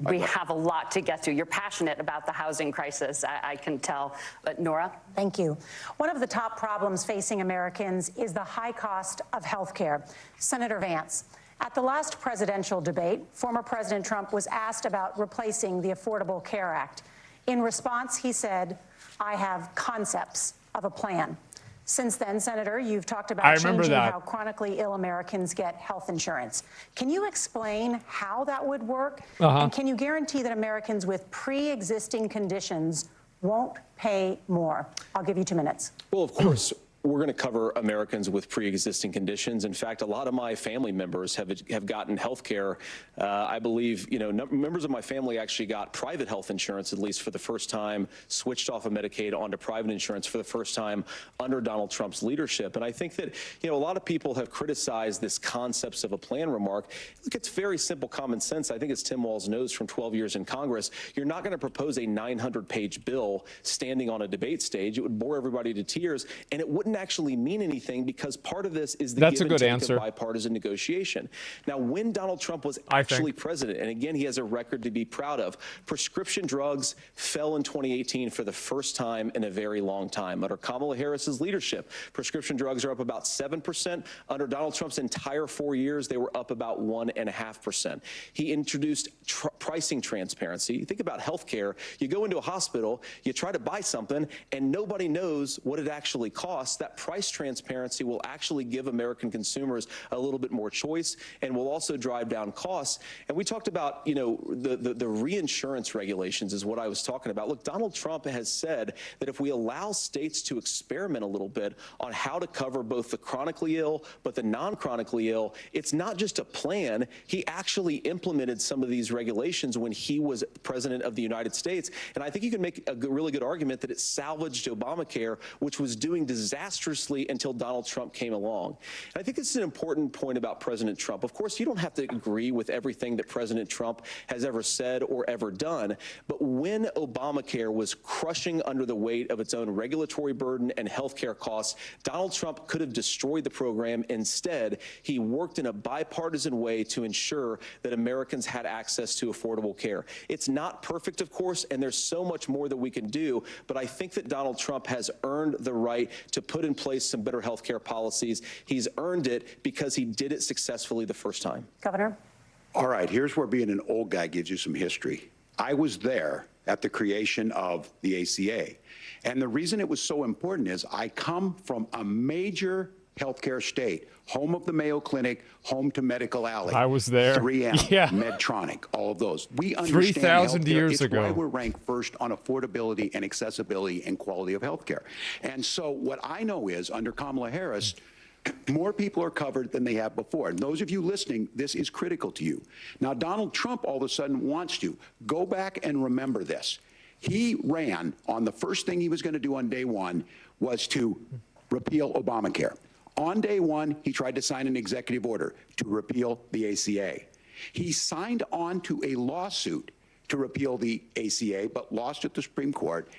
Speaker 3: we have a lot to get to. You're passionate about the housing crisis, I can tell. But Nora?
Speaker 2: Thank you. One of the top problems facing Americans is the high cost of health care. Senator Vance, at the last presidential debate, former President Trump was asked about replacing the Affordable Care Act. In response, he said, "I have concepts of a plan." Since then, Senator, you've talked about changing how chronically ill Americans get health insurance. Can you explain how that would work? And can you guarantee that Americans with pre-existing conditions won't pay more? I'll give you 2 minutes.
Speaker 5: Well, of course. We're going to cover Americans with pre-existing conditions. In fact, a lot of my family members have gotten health care. I believe, members of my family actually got private health insurance, at least for the first time, switched off of Medicaid onto private insurance for the first time under Donald Trump's leadership. And I think that, a lot of people have criticized this concepts of a plan remark. Look, it's very simple common sense. I think as Tim Walz knows from 12 years in Congress, you're not going to propose a 900-page bill standing on a debate stage. It would bore everybody to tears, and it wouldn't actually mean anything because part of this is the give and take of bipartisan negotiation. Now, when Donald Trump was actually president, and again, he has a record to be proud of, prescription drugs fell in 2018 for the first time in a very long time. Under Kamala Harris's leadership, prescription drugs are up about 7%. Under Donald Trump's entire 4 years, they were up about 1.5%. He introduced pricing transparency. Think about healthcare. You go into a hospital, you try to buy something, and nobody knows what it actually costs. That price transparency will actually give American consumers a little bit more choice and will also drive down costs. And we talked about, the reinsurance regulations is what I was talking about. Look, Donald Trump has said that if we allow states to experiment a little bit on how to cover both the chronically ill but the non-chronically ill, it's not just a plan. He actually implemented some of these regulations when he was president of the United States. And I think you can make a really good argument that it salvaged Obamacare, which was doing disastrously until Donald Trump came along. And I think this is an important point about President Trump. Of course, you don't have to agree with everything that President Trump has ever said or ever done, but when Obamacare was crushing under the weight of its own regulatory burden and healthcare costs, Donald Trump could have destroyed the program. Instead, he worked in a bipartisan way to ensure that Americans had access to affordable care. It's not perfect, of course, and there's so much more that we can do, but I think that Donald Trump has earned the right to put in place some better health care policies. He's earned it because he did it successfully the first time.
Speaker 2: Governor?
Speaker 4: All right, here's where being an old guy gives you some history. I was there at the creation of the ACA. And the reason it was so important is I come from a major healthcare state, home of the Mayo Clinic, home to Medical Alley.
Speaker 1: I was there.
Speaker 4: 3M, Medtronic, all of those. We understand
Speaker 1: 3,000 years ago.
Speaker 4: It's why we're ranked first on affordability and accessibility and quality of healthcare. And so what I know is under Kamala Harris, more people are covered than they have before. And those of you listening, this is critical to you. Now, Donald Trump all of a sudden wants to. Go back and remember this. He ran on the first thing he was going to do on day one was to repeal Obamacare. On day one, he tried to sign an executive order to repeal the ACA. He signed on to a lawsuit to repeal the ACA, but lost at the Supreme Court.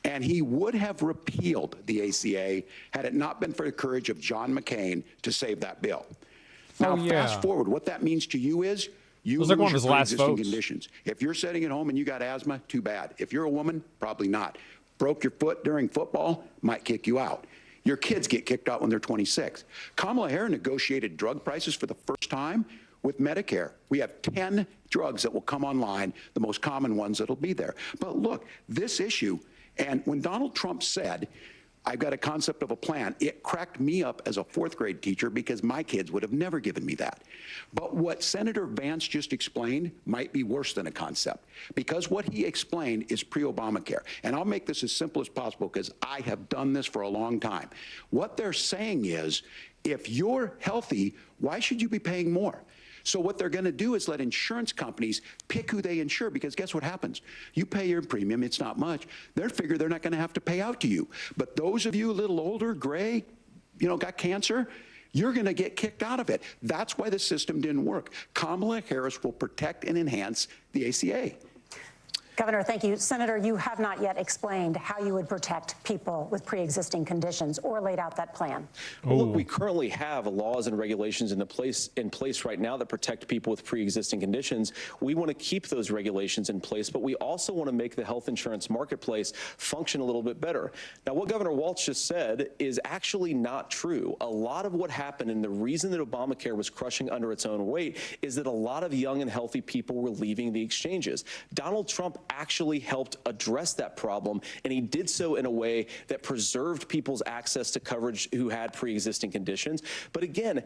Speaker 4: And he would have repealed the ACA had it not been for the courage of John McCain to save that bill. Now, fast forward, what that means to you is you lose your pre-existing conditions. If you're sitting at home and you got asthma, too bad. If you're a woman, probably not. Broke your foot during football, might kick you out. Your kids get kicked out when they're 26. Kamala Harris negotiated drug prices for the first time with Medicare. We have 10 drugs that will come online, the most common ones that'll be there. But look, this issue, and when Donald Trump said, I've got a concept of a plan, it cracked me up as a fourth grade teacher because my kids would have never given me that. But what Senator Vance just explained might be worse than a concept, because what he explained is pre-Obamacare. And I'll make this as simple as possible because I have done this for a long time. What they're saying is, if you're healthy, why should you be paying more? So what they're going to do is let insurance companies pick who they insure, because guess what happens? You pay your premium, it's not much. They figure they're not going to have to pay out to you. But those of you a little older, gray, got cancer, you're going to get kicked out of it. That's why the system didn't work. Kamala Harris will protect and enhance the ACA.
Speaker 2: Governor, thank you. Senator, you have not yet explained how you would protect people with pre-existing conditions or laid out that plan.
Speaker 5: Well, look, we currently have laws and regulations in place right now that protect people with pre-existing conditions. We want to keep those regulations in place, but we also want to make the health insurance marketplace function a little bit better. Now, what Governor Walz just said is actually not true. A lot of what happened and the reason that Obamacare was crushing under its own weight is that a lot of young and healthy people were leaving the exchanges. Donald Trump actually helped address that problem, and he did so in a way that preserved people's access to coverage who had pre-existing conditions. But again,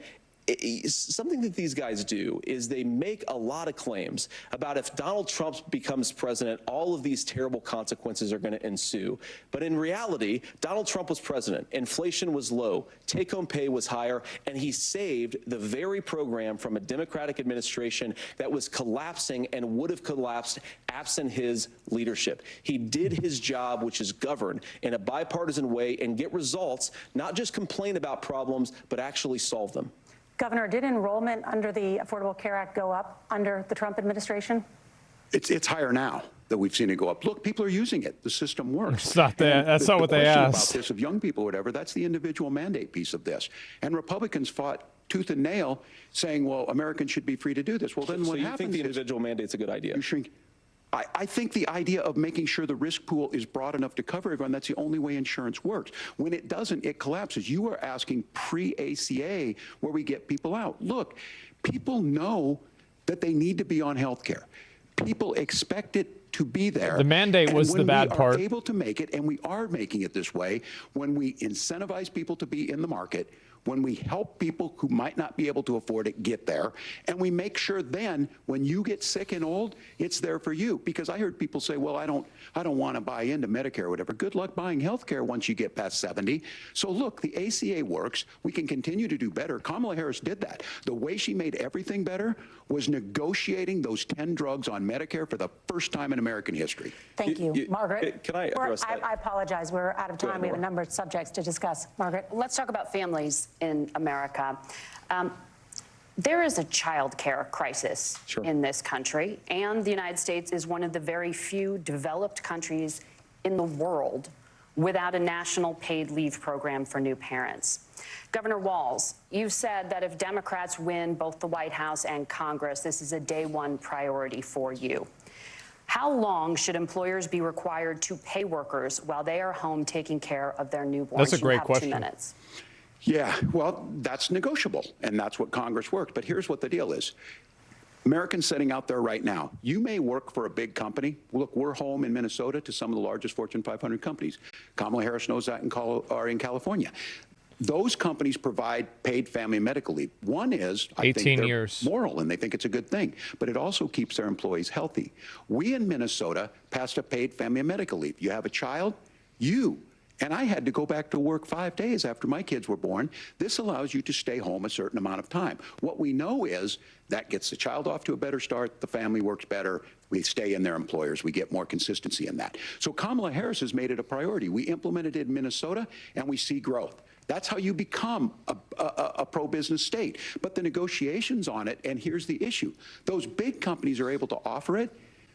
Speaker 5: something that these guys do is they make a lot of claims about if Donald Trump becomes president, all of these terrible consequences are going to ensue. But in reality, Donald Trump was president. Inflation was low. Take-home pay was higher. And he saved the very program from a Democratic administration that was collapsing and would have collapsed absent his leadership. He did his job, which is govern in a bipartisan way and get results, not just complain about problems, but actually solve them.
Speaker 2: Governor, did enrollment under the Affordable Care Act go up under the Trump administration?
Speaker 4: It's higher now that we've seen it go up. Look, people are using it. The system works.
Speaker 1: It's not that. That's not what they asked.
Speaker 4: About this of young people, or whatever. That's the individual mandate piece of this. And Republicans fought tooth and nail, saying, "Well, Americans should be free to do this." Well, then what happens?
Speaker 5: So you think the individual mandate's a good idea?
Speaker 4: You shrink. I think the idea of making sure the risk pool is broad enough to cover everyone, that's the only way insurance works. When it doesn't, it collapses. You are asking pre-ACA where we get people out. Look, people know that they need to be on health care. People expect it to be there.
Speaker 1: The mandate was the bad part.
Speaker 4: When we are able to make it, and we are making it this way, when we incentivize people to be in the market, when we help people who might not be able to afford it get there, and we make sure then when you get sick and old, it's there for you. Because I heard people say, well, I don't want to buy into Medicare or whatever. Good luck buying health care once you get past 70. So look, the ACA works. We can continue to do better. Kamala Harris did that. The way she made everything better was negotiating those 10 drugs on Medicare for the first time in American history.
Speaker 2: Thank you. Margaret?
Speaker 5: Can I address that?
Speaker 2: I apologize. We're out of time. We have a number of subjects to discuss. Margaret?
Speaker 3: Let's talk about families in America. There is a child care crisis in this country, and the United States is one of the very few developed countries in the world without a national paid leave program for new parents. Governor Walz, you said that if Democrats win both the White House and Congress, this is a day one priority for you. How long should employers be required to pay workers while they are home taking care of their newborns?
Speaker 1: That's a great question.
Speaker 3: You have 2 minutes.
Speaker 4: Yeah, well, that's negotiable, and that's what Congress worked. But here's what the deal is. Americans sitting out there right now, you may work for a big company. Look, we're home in Minnesota to some of the largest Fortune 500 companies. Kamala Harris knows that in California. Those companies provide paid family medical leave. One is, I think they're moral, and they think it's a good thing, but it also keeps their employees healthy. We in Minnesota passed a paid family medical leave. You have a child, and I had to go back to work 5 days after my kids were born. This allows you to stay home a certain amount of time. What we know is that gets the child off to a better start, the family works better, we stay in their employers, we get more consistency in that. So Kamala Harris has made it a priority. We implemented it in Minnesota, and we see growth. That's how you become a pro-business state. But the negotiations on it, and here's the issue, those big companies are able to offer it.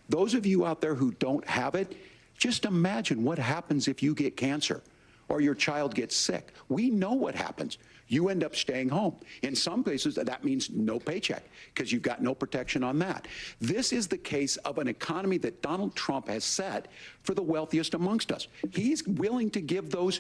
Speaker 4: Those of you out there who don't have it, just imagine what happens if you get cancer or your child gets sick. We know what happens. You end up staying home. In some places, that means no paycheck because you've got no protection on that. This is the case of an economy that Donald Trump has set for the wealthiest amongst us. He's willing to give those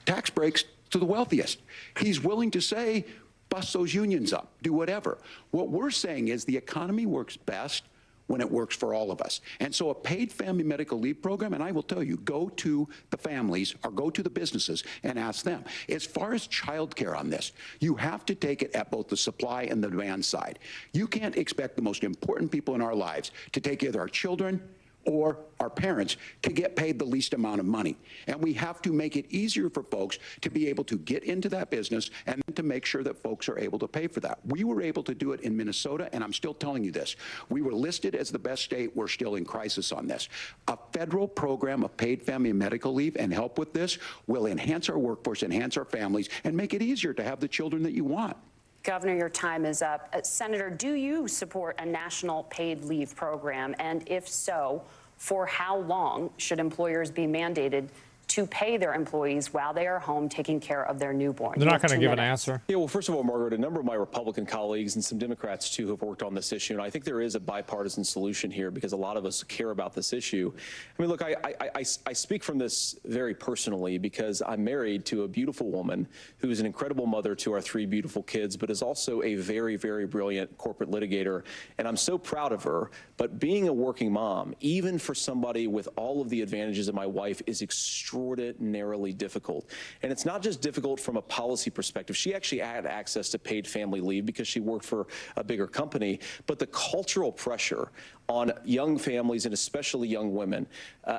Speaker 4: tax breaks to the wealthiest. He's willing to say, bust those unions up, do whatever. What we're saying is the economy works best when it works for all of us. And so a paid family medical leave program, and I will tell you, go to the families or go to the businesses and ask them. As far as childcare on this, you have to take it at both the supply and the demand side. You can't expect the most important people in our lives to take care of our children or our parents to get paid the least amount of money. And we have to make it easier for folks to be able to get into that business and to make sure that folks are able to pay for that. We were able to do it in Minnesota, and I'm still telling you this. We were listed as the best state. We're still in crisis on this. A federal program of paid family and medical leave and help with this will enhance our workforce, enhance our families, and make it easier to have the children that you want.
Speaker 3: Governor, your time is up. Senator, do you support a national paid leave program? And if so, for how long should employers be mandated to pay their employees while they are home taking care of their newborn?
Speaker 1: They're not going to give an answer.
Speaker 5: Yeah, well, first of all, Margaret, a number of my Republican colleagues and some Democrats, too, have worked on this issue. And I think there is a bipartisan solution here because a lot of us care about this issue. I mean, look, I speak from this very personally because I'm married to a beautiful woman who is an incredible mother to our 3 beautiful kids, but is also a very, very brilliant corporate litigator. And I'm so proud of her. But being a working mom, even for somebody with all of the advantages of my wife, is extraordinarily difficult. And it's not just difficult from a policy perspective. She actually had access to paid family leave because she worked for a bigger company. But the cultural pressure on young families and especially young women,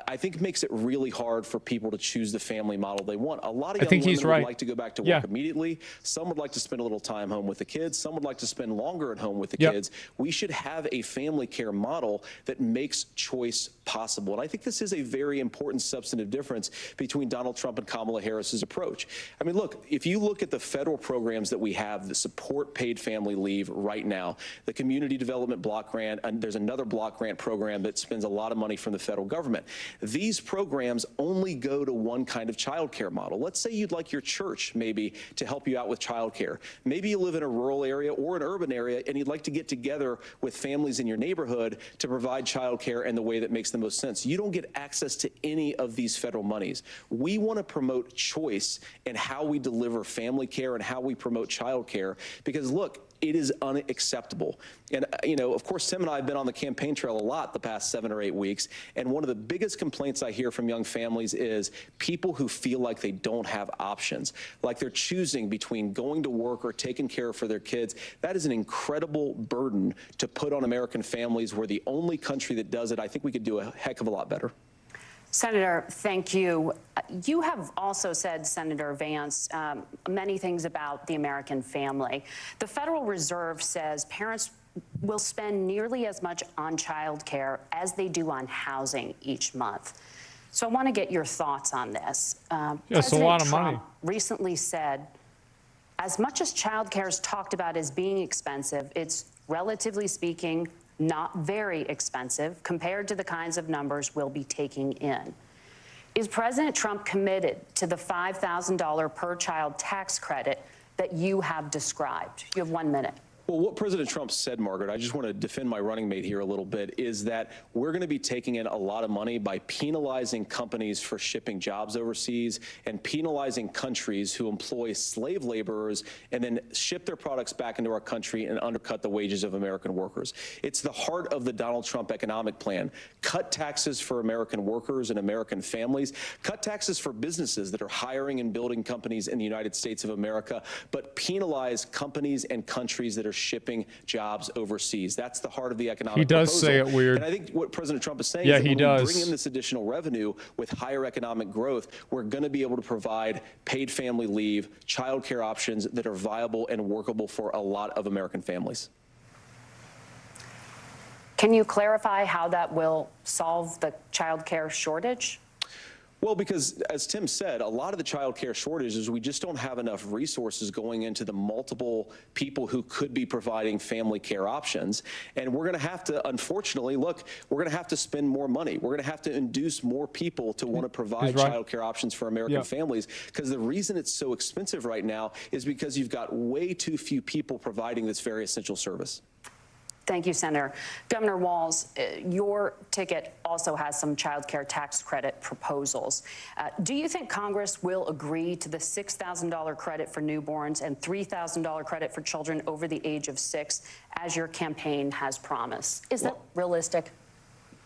Speaker 5: I think makes it really hard for people to choose the family model they want. A lot of young women would like to go back to work immediately. Some would like to spend a little time home with the kids. Some would like to spend longer at home with the kids. We should have a family care model that makes choice possible. And I think this is a very important substantive difference between Donald Trump and Kamala Harris's approach. I mean, look, if you look at the federal programs that we have that support paid family leave right now, the Community Development Block Grant, and there's another block grant program that spends a lot of money from the federal government. These programs only go to one kind of child care model. Let's say you'd like your church maybe to help you out with child care. Maybe you live in a rural area or an urban area and you'd like to get together with families in your neighborhood to provide child care in the way that makes the most sense. You don't get access to any of these federal monies. We want to promote choice in how we deliver family care and how we promote child care because, look, it is unacceptable. And, you know, of course, Tim and I have been on the campaign trail a lot the past 7 or 8 weeks. And one of the biggest complaints I hear from young families is people who feel like they don't have options, like they're choosing between going to work or taking care for their kids. That is an incredible burden to put on American families. We're the only country that does it. I think we could do a heck of a lot better.
Speaker 3: Senator, thank you. You have also said, Senator Vance, many things about the American family. The Federal Reserve says parents will spend nearly as much on child care as they do on housing each month. So I want to get your thoughts on this.
Speaker 1: It's a lot of money.
Speaker 3: Trump recently said, as much as child care is talked about as being expensive, it's relatively speaking not very expensive compared to the kinds of numbers we'll be taking in. Is President Trump committed to the $5,000 per child tax credit that you have described? You have 1 minute.
Speaker 5: Well, what President Trump said, Margaret, I just want to defend my running mate here a little bit, is that we're going to be taking in a lot of money by penalizing companies for shipping jobs overseas and penalizing countries who employ slave laborers and then ship their products back into our country and undercut the wages of American workers. It's the heart of the Donald Trump economic plan. Cut taxes for American workers and American families. Cut taxes for businesses that are hiring and building companies in the United States of America, but penalize companies and countries that are shipping jobs overseas. That's the heart of the economic proposal.
Speaker 1: He does say it weird.
Speaker 5: And I think what President Trump is saying is that when we bring in this additional revenue with higher economic growth, we're going to be able to provide paid family leave, child care options that are viable and workable for a lot of American families.
Speaker 3: Can you clarify how that will solve the child care shortage?
Speaker 5: Well, because as Tim said, a lot of the child care shortage is we just don't have enough resources going into the multiple people who could be providing family care options. And we're going to have to, unfortunately, look, we're going to have to spend more money. We're going to have to induce more people to want to provide child care options for American families. Because the reason it's so expensive right now is because you've got way too few people providing this very essential service.
Speaker 3: Thank you, Senator. Governor Walz, your ticket also has some child care tax credit proposals. Do you think Congress will agree to the $6,000 credit for newborns and $3,000 credit for children over the age of 6, as your campaign has promised? Is that realistic?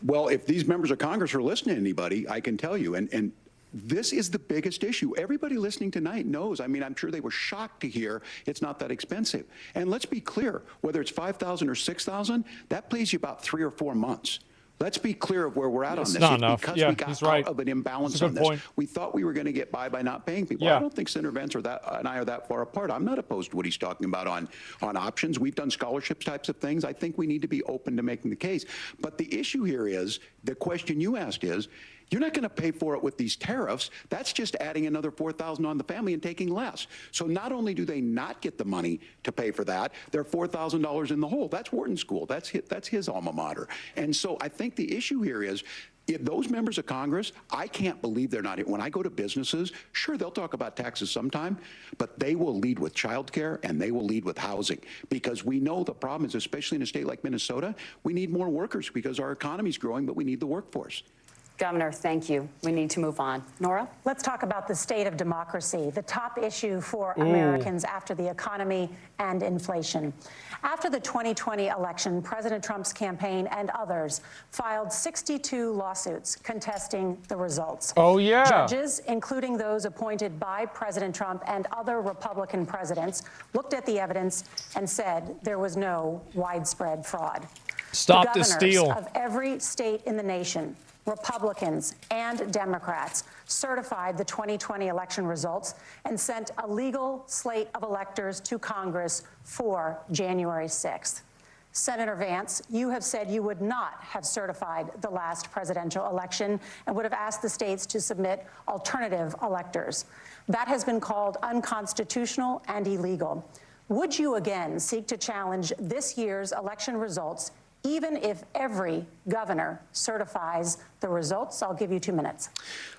Speaker 4: Well, if these members of Congress are listening to anybody, I can tell you, and this is the biggest issue. Everybody listening tonight knows. I mean, I'm sure they were shocked to hear it's not that expensive. And let's be clear, whether it's $5,000 or $6,000, that pays you about 3 or 4 months. Let's be clear of where we're at on this.
Speaker 1: Not enough.
Speaker 4: Because
Speaker 1: Yeah,
Speaker 4: we got
Speaker 1: he's right.
Speaker 4: out of an imbalance
Speaker 1: That's a
Speaker 4: on
Speaker 1: good
Speaker 4: this.
Speaker 1: point.
Speaker 4: We thought we were going to get by not paying people.
Speaker 1: Yeah.
Speaker 4: I don't think Senator Vance and I are that far apart. I'm not opposed to what he's talking about on options. We've done scholarships types of things. I think we need to be open to making the case. But the issue here is, the question you asked is, you're not going to pay for it with these tariffs. That's just adding another $4,000 on the family and taking less. So not only do they not get the money to pay for that, they're $4,000 in the hole. That's Wharton School. That's his alma mater. And so I think the issue here is, if those members of Congress, I can't believe they're not here. When I go to businesses, sure, they'll talk about taxes sometime, but they will lead with childcare and they will lead with housing, because we know the problem is, especially in a state like Minnesota, we need more workers because our economy's growing, but we need the workforce.
Speaker 3: Governor, thank you. We need to move on. Nora?
Speaker 2: Let's talk about the state of democracy, the top issue for Americans after the economy and inflation. After the 2020 election, President Trump's campaign and others filed 62 lawsuits contesting the results.
Speaker 1: Oh, yeah.
Speaker 2: Judges, including those appointed by President Trump and other Republican presidents, looked at the evidence and said there was no widespread fraud.
Speaker 1: Stop the steal.
Speaker 2: The governors of every state in the nation, Republicans and Democrats, certified the 2020 election results and sent a legal slate of electors to Congress for January 6th. Senator Vance, you have said you would not have certified the last presidential election and would have asked the states to submit alternative electors. That has been called unconstitutional and illegal. Would you again seek to challenge this year's election results, even if every governor certifies the results? I'll give you 2 minutes.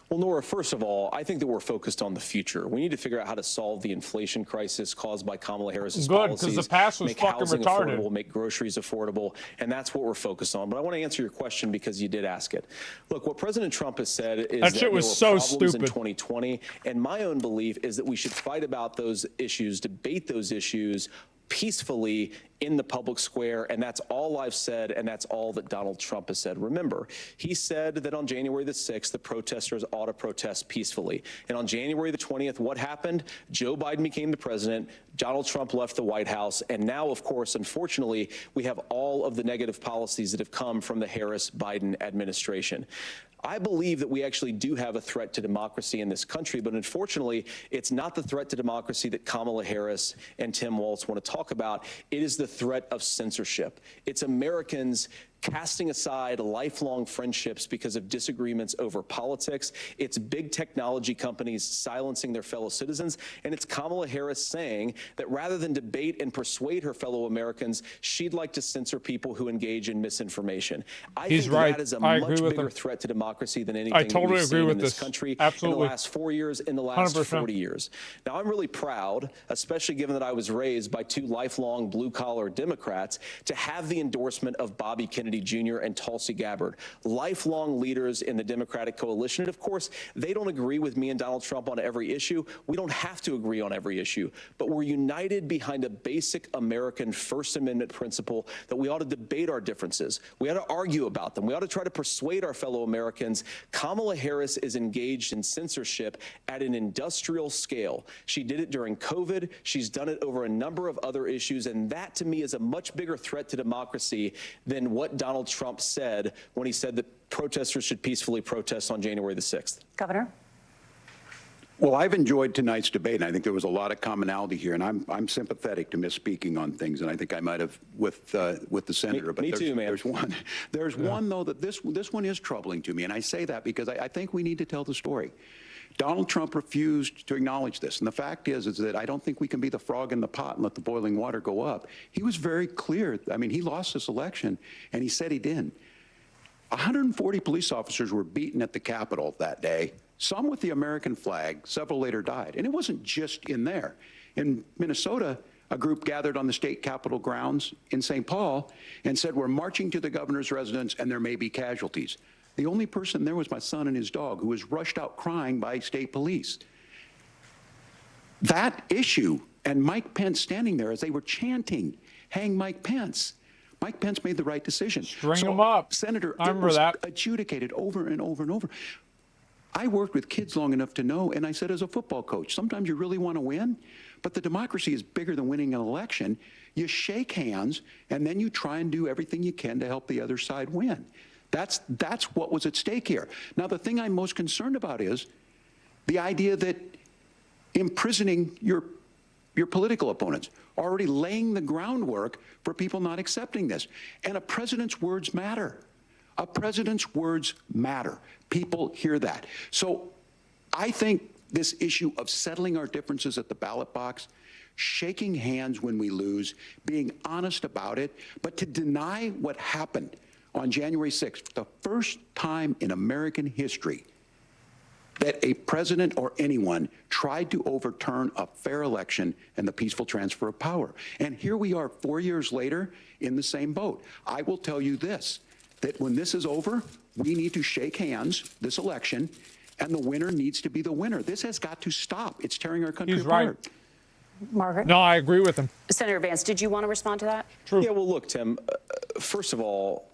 Speaker 5: Well, Nora, first of all, I think that we're focused on the future. We need to figure out how to solve the inflation crisis caused by Kamala Harris's policies.
Speaker 1: Good, because the past was
Speaker 5: make
Speaker 1: fucking
Speaker 5: housing
Speaker 1: retarded.
Speaker 5: affordable, make groceries affordable, and that's what we're focused on. But I want to answer your question because you did ask it. Look, what President Trump has said is that
Speaker 1: shit was
Speaker 5: there were
Speaker 1: so
Speaker 5: problems
Speaker 1: stupid.
Speaker 5: in 2020, and my own belief is that we should fight about those issues, debate those issues peacefully in the public square, and that's all I've said, and that's all that Donald Trump has said. Remember, he said that on January the 6th, the protesters ought to protest peacefully. And on January the 20th, what happened? Joe Biden became the president, Donald Trump left the White House, and now, of course, unfortunately, we have all of the negative policies that have come from the Harris-Biden administration. I believe that we actually do have a threat to democracy in this country, but unfortunately, it's not the threat to democracy that Kamala Harris and Tim Walz want to talk about. It is the threat of censorship. It's Americans casting aside lifelong friendships because of disagreements over politics. It's big technology companies silencing their fellow citizens. And it's Kamala Harris saying that rather than debate and persuade her fellow Americans, she'd like to censor people who engage in misinformation. I think that is a much bigger threat to democracy than anything that we've seen in this country in the last 4 years, in the last 40 years. Now, I'm really proud, especially given that I was raised by two lifelong blue-collar Democrats, to have the endorsement of Bobby Kennedy Jr. and Tulsi Gabbard, lifelong leaders in the Democratic coalition. And of course, they don't agree with me and Donald Trump on every issue. We don't have to agree on every issue, but we're united behind a basic American First Amendment principle that we ought to debate our differences. We ought to argue about them. We ought to try to persuade our fellow Americans. Kamala Harris is engaged in censorship at an industrial scale. She did it during COVID. She's done it over a number of other issues. And that, to me, is a much bigger threat to democracy than what Donald Trump said when he said that protesters should peacefully protest on January the 6th.
Speaker 2: Governor?
Speaker 4: Well, I've enjoyed tonight's debate, and I think there was a lot of commonality here, and I'm sympathetic to misspeaking on things, and I think I might have with the senator.
Speaker 5: Me too, man.
Speaker 4: There's one though that this one is troubling to me, and I say that because I think we need to tell the story. Donald Trump refused to acknowledge this, and the fact is that I don't think we can be the frog in the pot and let the boiling water go up. He was very clear. I mean, he lost this election, and he said he didn't. 140 police officers were beaten at the Capitol that day, some with the American flag. Several later died, and it wasn't just in there. In Minnesota, a group gathered on the state capitol grounds in St. Paul and said, "We're marching to the governor's residence, and there may be casualties." The only person there was my son and his dog, who was rushed out crying by state police. That issue, and Mike Pence standing there as they were chanting, "Hang Mike Pence." Mike Pence made the right decision.
Speaker 1: String him up.
Speaker 4: Senator,
Speaker 1: I remember that.
Speaker 4: Adjudicated over and over and over. I worked with kids long enough to know, and I said as a football coach, sometimes you really want to win, but the democracy is bigger than winning an election. You shake hands, and then you try and do everything you can to help the other side win. That's what was at stake here. Now, the thing I'm most concerned about is the idea that imprisoning your political opponents, already laying the groundwork for people not accepting this. And a president's words matter. A president's words matter. People hear that. So I think this issue of settling our differences at the ballot box, shaking hands when we lose, being honest about it, but to deny what happened on January 6th, the first time in American history that a president or anyone tried to overturn a fair election and the peaceful transfer of power. And here we are 4 years later in the same boat. I will tell you this, that when this is over, we need to shake hands this election, and the winner needs to be the winner. This has got to stop. It's tearing our country apart.
Speaker 1: Right.
Speaker 2: Margaret?
Speaker 1: No, I agree with him.
Speaker 3: Senator Vance, did you want to respond to that?
Speaker 1: True.
Speaker 5: Yeah, well, look, Tim, first of all,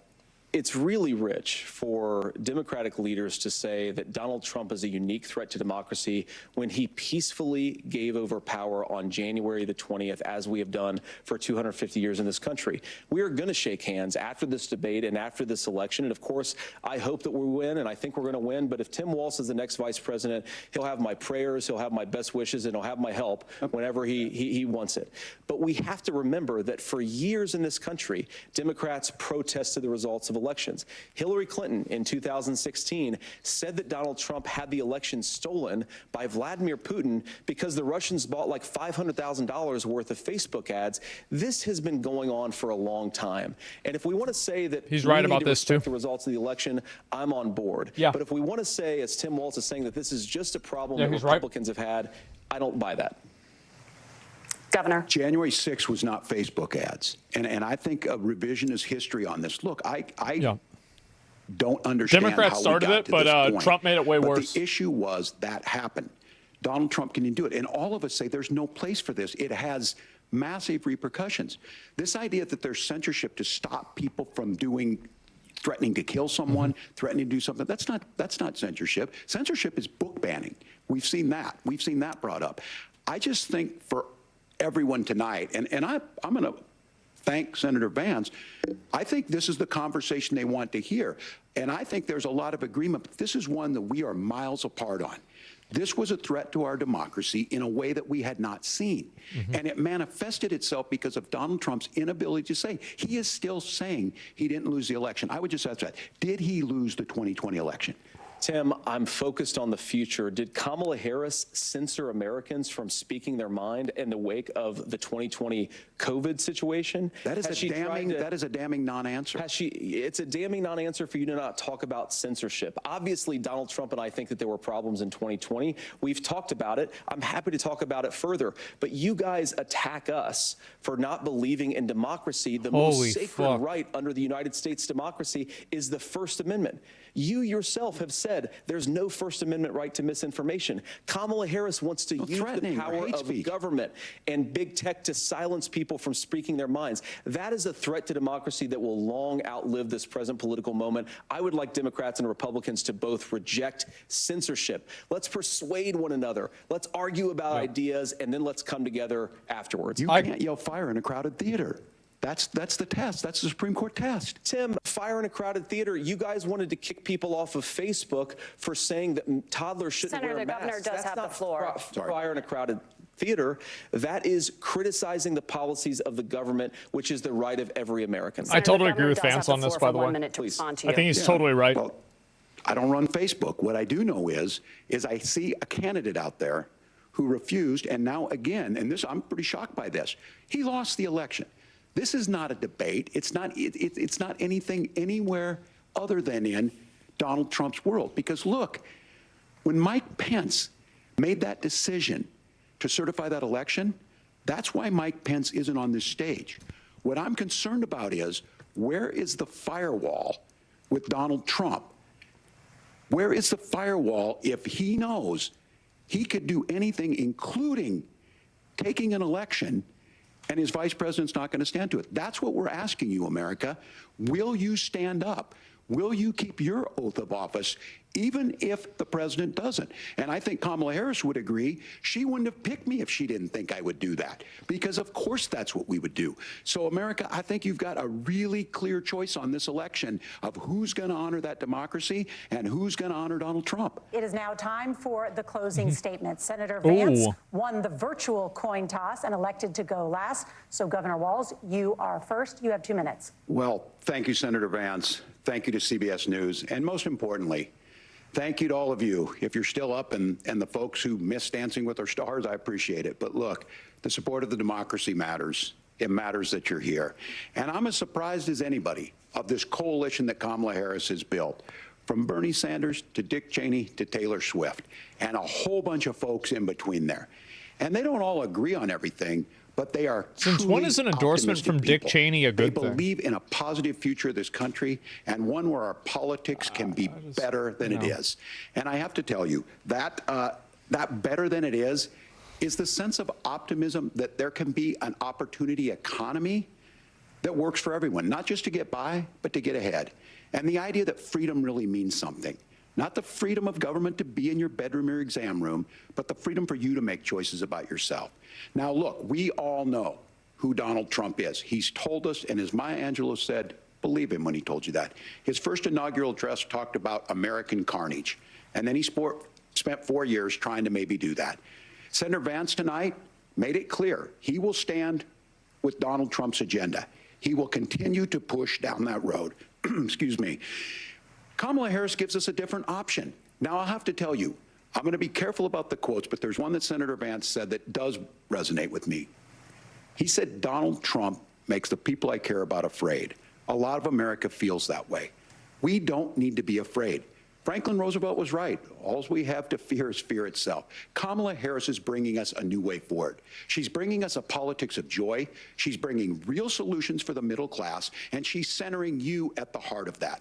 Speaker 5: it's really rich for Democratic leaders to say that Donald Trump is a unique threat to democracy when he peacefully gave over power on January the 20th, as we have done for 250 years in this country. We are going to shake hands after this debate and after this election. And of course, I hope that we win, and I think we're going to win. But if Tim Walz is the next vice president, he'll have my prayers, he'll have my best wishes, and he'll have my help whenever he wants it. But we have to remember that for years in this country, Democrats protested the results of elections. Hillary Clinton in 2016 said that Donald Trump had the election stolen by Vladimir Putin because the Russians bought like $500,000 worth of Facebook ads. This has been going on for a long time. And if we want to say that
Speaker 1: he's right about this too,
Speaker 5: the results of the election, I'm on board.
Speaker 1: Yeah.
Speaker 5: But if we want to say, as Tim Walz is saying, that this is just a problem that Republicans have had, I don't buy that.
Speaker 3: Governor.
Speaker 4: January 6th was not Facebook ads. And I think a revisionist history on this. Look, I don't understand
Speaker 1: Democrats
Speaker 4: how
Speaker 1: started
Speaker 4: we got
Speaker 1: it,
Speaker 4: to
Speaker 1: but
Speaker 4: this point.
Speaker 1: Trump made it way worse.
Speaker 4: The issue was that happened. Donald Trump can do it. And all of us say there's no place for this. It has massive repercussions. This idea that there's censorship to stop people from threatening to kill someone, threatening to do something, that's not censorship. Censorship is book banning. We've seen that. We've seen that brought up. I just think for everyone tonight, and I'm going to thank Senator Vance. I think this is the conversation they want to hear. And I think there's a lot of agreement, but this is one that we are miles apart on. This was a threat to our democracy in a way that we had not seen. And it manifested itself because of Donald Trump's inability to say. He is still saying he didn't lose the election. I would just ask that. Did he lose the 2020 election?
Speaker 5: Tim, I'm focused on the future. Did Kamala Harris censor Americans from speaking their mind in the wake of the 2020 COVID situation?
Speaker 4: That is a damning non-answer.
Speaker 5: It's a damning non-answer for you to not talk about censorship. Obviously, Donald Trump and I think that there were problems in 2020. We've talked about it. I'm happy to talk about it further. But you guys attack us for not believing in democracy. The most sacred right under the United States democracy is the First Amendment. You yourself have said there's no First Amendment right to misinformation. Kamala Harris wants to use the power of government and big tech to silence people from speaking their minds. That is a threat to democracy that will long outlive this present political moment. I would like Democrats and Republicans to both reject censorship. Let's persuade one another. Let's argue about ideas, and then let's come together afterwards.
Speaker 4: You can't yell fire in a crowded theater. That's the test. That's the Supreme Court test.
Speaker 5: Tim, fire in a crowded theater. You guys wanted to kick people off of Facebook for saying that toddlers shouldn't wear masks.
Speaker 3: Senator, the governor does have the floor.
Speaker 5: Fire in a crowded theater. That is criticizing the policies of the government, which is the right of every American.
Speaker 1: I totally agree with Vance on this, by the way.
Speaker 3: I
Speaker 1: think he's totally right.
Speaker 4: Well, I don't run Facebook. What I do know is I see a candidate out there who refused, and now again, and this, I'm pretty shocked by this. He lost the election. This is not a debate. It's not anything anywhere other than in Donald Trump's world. Because look, when Mike Pence made that decision to certify that election, that's why Mike Pence isn't on this stage. What I'm concerned about is, where is the firewall with Donald Trump? Where is the firewall if he knows he could do anything, including taking an election, and his vice president's not going to stand to it? That's what we're asking you, America. Will you stand up? will you keep your oath of office even if the president doesn't? And I think Kamala Harris would agree. She wouldn't have picked me if she didn't think I would do that, because of course that's what we would do. So America, I think you've got a really clear choice on this election of who's going to honor that democracy and who's going to honor Donald Trump.
Speaker 2: It is now time for the closing statement. Senator Vance won the virtual coin toss and elected to go last. So Governor Walz, you are first. You have 2 minutes.
Speaker 4: Well, thank you, Senator Vance. Thank you to CBS News. And most importantly, thank you to all of you. If you're still up and the folks who miss Dancing with Our Stars, I appreciate it. But look, the support of the democracy matters. It matters that you're here. And I'm as surprised as anybody of this coalition that Kamala Harris has built, from Bernie Sanders to Dick Cheney to Taylor Swift, and a whole bunch of folks in between there. And they don't all agree on everything, but they are
Speaker 1: Since when is an endorsement from Dick Cheney a good thing?
Speaker 4: They believe in a positive future of this country, and one where our politics can be better than it is. And I have to tell you, that better than it is the sense of optimism that there can be an opportunity economy that works for everyone, not just to get by, but to get ahead. And the idea that freedom really means something. Not the freedom of government to be in your bedroom or exam room, but the freedom for you to make choices about yourself. Now, look, we all know who Donald Trump is. He's told us, and as Maya Angelou said, believe him when he told you that. His first inaugural address talked about American carnage, and then he spent 4 years trying to maybe do that. Senator Vance tonight made it clear he will stand with Donald Trump's agenda. He will continue to push down that road. Excuse me. Kamala Harris gives us a different option. Now, I'll have to tell you, I'm going to be careful about the quotes, but there's one that Senator Vance said that does resonate with me. He said, Donald Trump makes the people I care about afraid. A lot of America feels that way. We don't need to be afraid. Franklin Roosevelt was right. All we have to fear is fear itself. Kamala Harris is bringing us a new way forward. She's bringing us a politics of joy. She's bringing real solutions for the middle class, and she's centering you at the heart of that.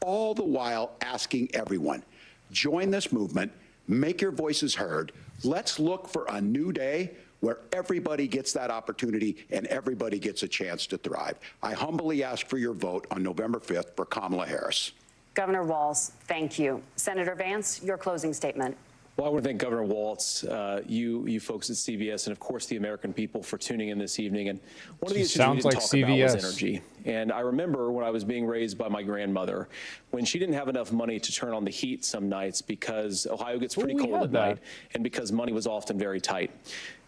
Speaker 4: All the while asking everyone, join this movement, make your voices heard. Let's look for a new day where everybody gets that opportunity and everybody gets a chance to thrive. I humbly ask for your vote on November 5th for Kamala Harris.
Speaker 3: Governor Walz, thank you. Senator Vance, your closing statement.
Speaker 5: Well, I want to thank Governor Walz, you folks at CBS, and of course the American people for tuning in this evening. And one of the issues we didn't talk about was energy. And I remember when I was being raised by my grandmother, when she didn't have enough money to turn on the heat some nights because Ohio gets pretty cold at night, and because money was often very tight.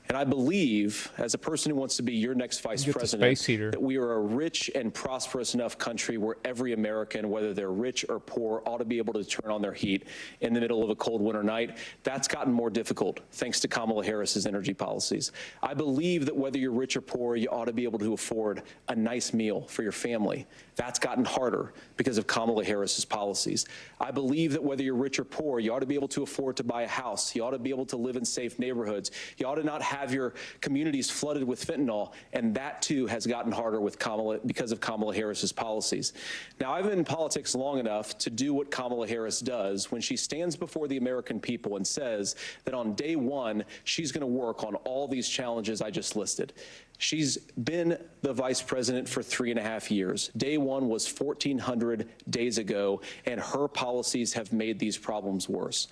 Speaker 5: And I believe, as a person who wants to be your next vice president, that we are a rich and prosperous enough country where every American, whether they're rich or poor, ought to be able to turn on their heat in the middle of a cold winter night. That's gotten more difficult thanks to Kamala Harris's energy policies. I believe that whether you're rich or poor, you ought to be able to afford a nice meal for your family. That's gotten harder because of Kamala Harris's policies. I believe that whether you're rich or poor, you ought to be able to afford to buy a house. You ought to be able to live in safe neighborhoods. You ought to not have your communities flooded with fentanyl, and that too has gotten harder with because of Kamala Harris's policies. Now, I've been in politics long enough to do what Kamala Harris does when she stands before the American people and says that on day one, she's going to work on all these challenges I just listed. She's been the vice president for 3.5 years. Day one was 1,400 days ago, and her policies have made these problems worse.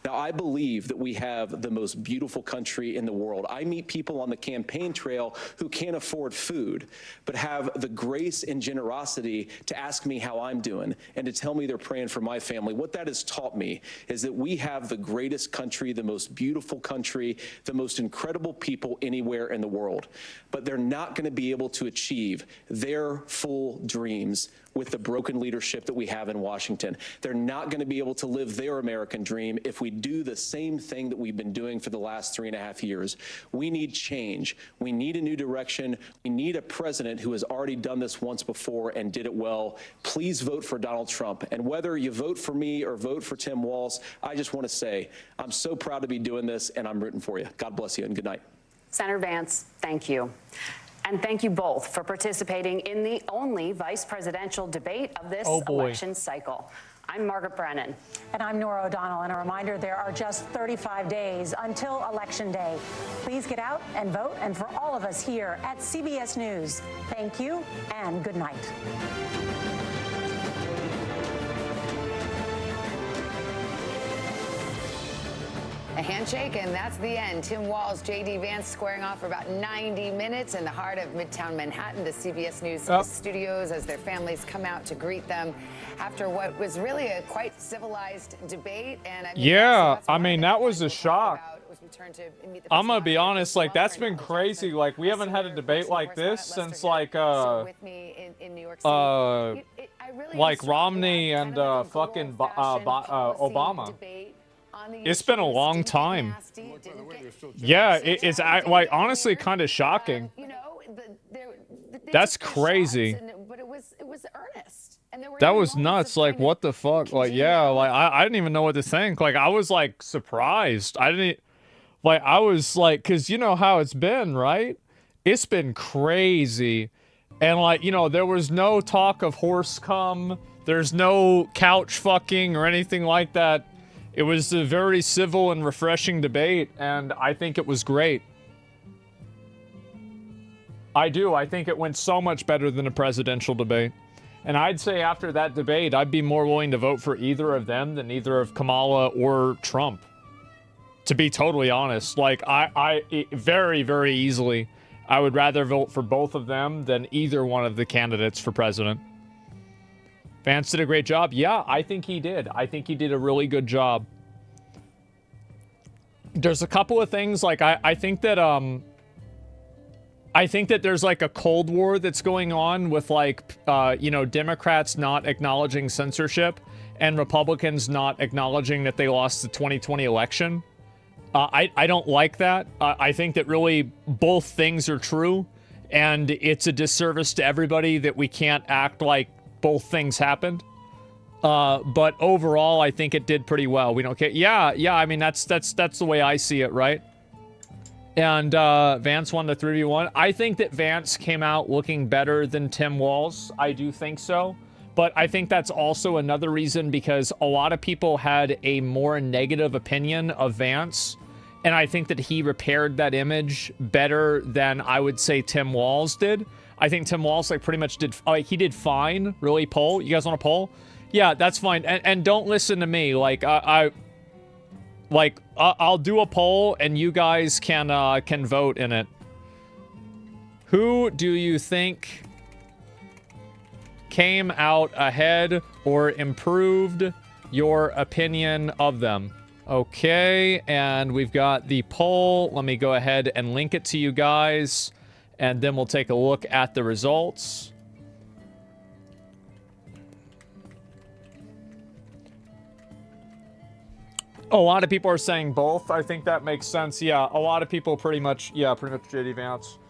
Speaker 5: Now, I believe that we have the most beautiful country in the world. I meet people on the campaign trail who can't afford food, but have the grace and generosity to ask me how I'm doing and to tell me they're praying for my family. What that has taught me is that we have the greatest country, the most beautiful country, the most incredible people anywhere in the world. But they're not going to be able to achieve their full dreams with the broken leadership that we have in Washington. They're not going to be able to live their American dream if we do the same thing that we've been doing for the last 3.5 years. We need change. We need a new direction. We need a president who has already done this once before and did it well. Please vote for Donald Trump. And whether you vote for me or vote for Tim Walz, I just want to say I'm so proud to be doing this, and I'm rooting for you. God bless you, and good night.
Speaker 3: Senator Vance, thank you. And thank you both for participating in the only vice presidential debate of this election cycle. I'm Margaret Brennan.
Speaker 2: And I'm Nora O'Donnell. And a reminder, there are just 35 days until Election Day. Please get out and vote. And for all of us here at CBS News, thank you and good night.
Speaker 6: A handshake, and that's the end. Tim Walz, J.D. Vance squaring off for about 90 minutes in the heart of Midtown Manhattan, the CBS News studios, as their families come out to greet them after what was really a quite civilized debate. And
Speaker 1: I mean, that was a shock. I'm gonna be honest, like, that's been crazy. Like, we haven't had a debate like this since, like, Romney and fucking Obama. It's been a long time. Yeah, it's like honestly kind of shocking. That's crazy.
Speaker 6: But it was earnest.
Speaker 1: That was nuts. Like, what the fuck? Like, yeah, like I didn't even know what to think. Like, I was like surprised. I was like, cause you know how it's been, right? It's been crazy. And like, you know, there was no talk of horse cum. There's no couch fucking or anything like that. It was a very civil and refreshing debate, and I think it was great. I do. I think it went so much better than a presidential debate. And I'd say after that debate, I'd be more willing to vote for either of them than either of Kamala or Trump. To be totally honest, like, I very, very easily, I would rather vote for both of them than either one of the candidates for president. Vance did a great job. Yeah, I think he did. I think he did a really good job. There's a couple of things, like, I think that there's, like, a Cold War that's going on with, like, you know, Democrats not acknowledging censorship and Republicans not acknowledging that they lost the 2020 election. I don't like that. I think that really both things are true, and it's a disservice to everybody that we can't act like both things happened. But overall, I think it did pretty well. We don't care. Yeah, I mean, that's the way I see it, right? And Vance won the 3v1. I think that Vance came out looking better than Tim Walz. I do think so. But I think that's also another reason because a lot of people had a more negative opinion of Vance. And I think that he repaired that image better than I would say Tim Walz did. I think Tim Walz, like, pretty much did, like, he did fine. Really, poll? You guys want a poll? Yeah, that's fine. And don't listen to me. Like, I'll do a poll and you guys can vote in it. Who do you think came out ahead or improved your opinion of them? Okay, and we've got the poll. Let me go ahead and link it to you guys, and then we'll take a look at the results. A lot of people are saying both. I think that makes sense. Yeah, a lot of people pretty much JD Vance.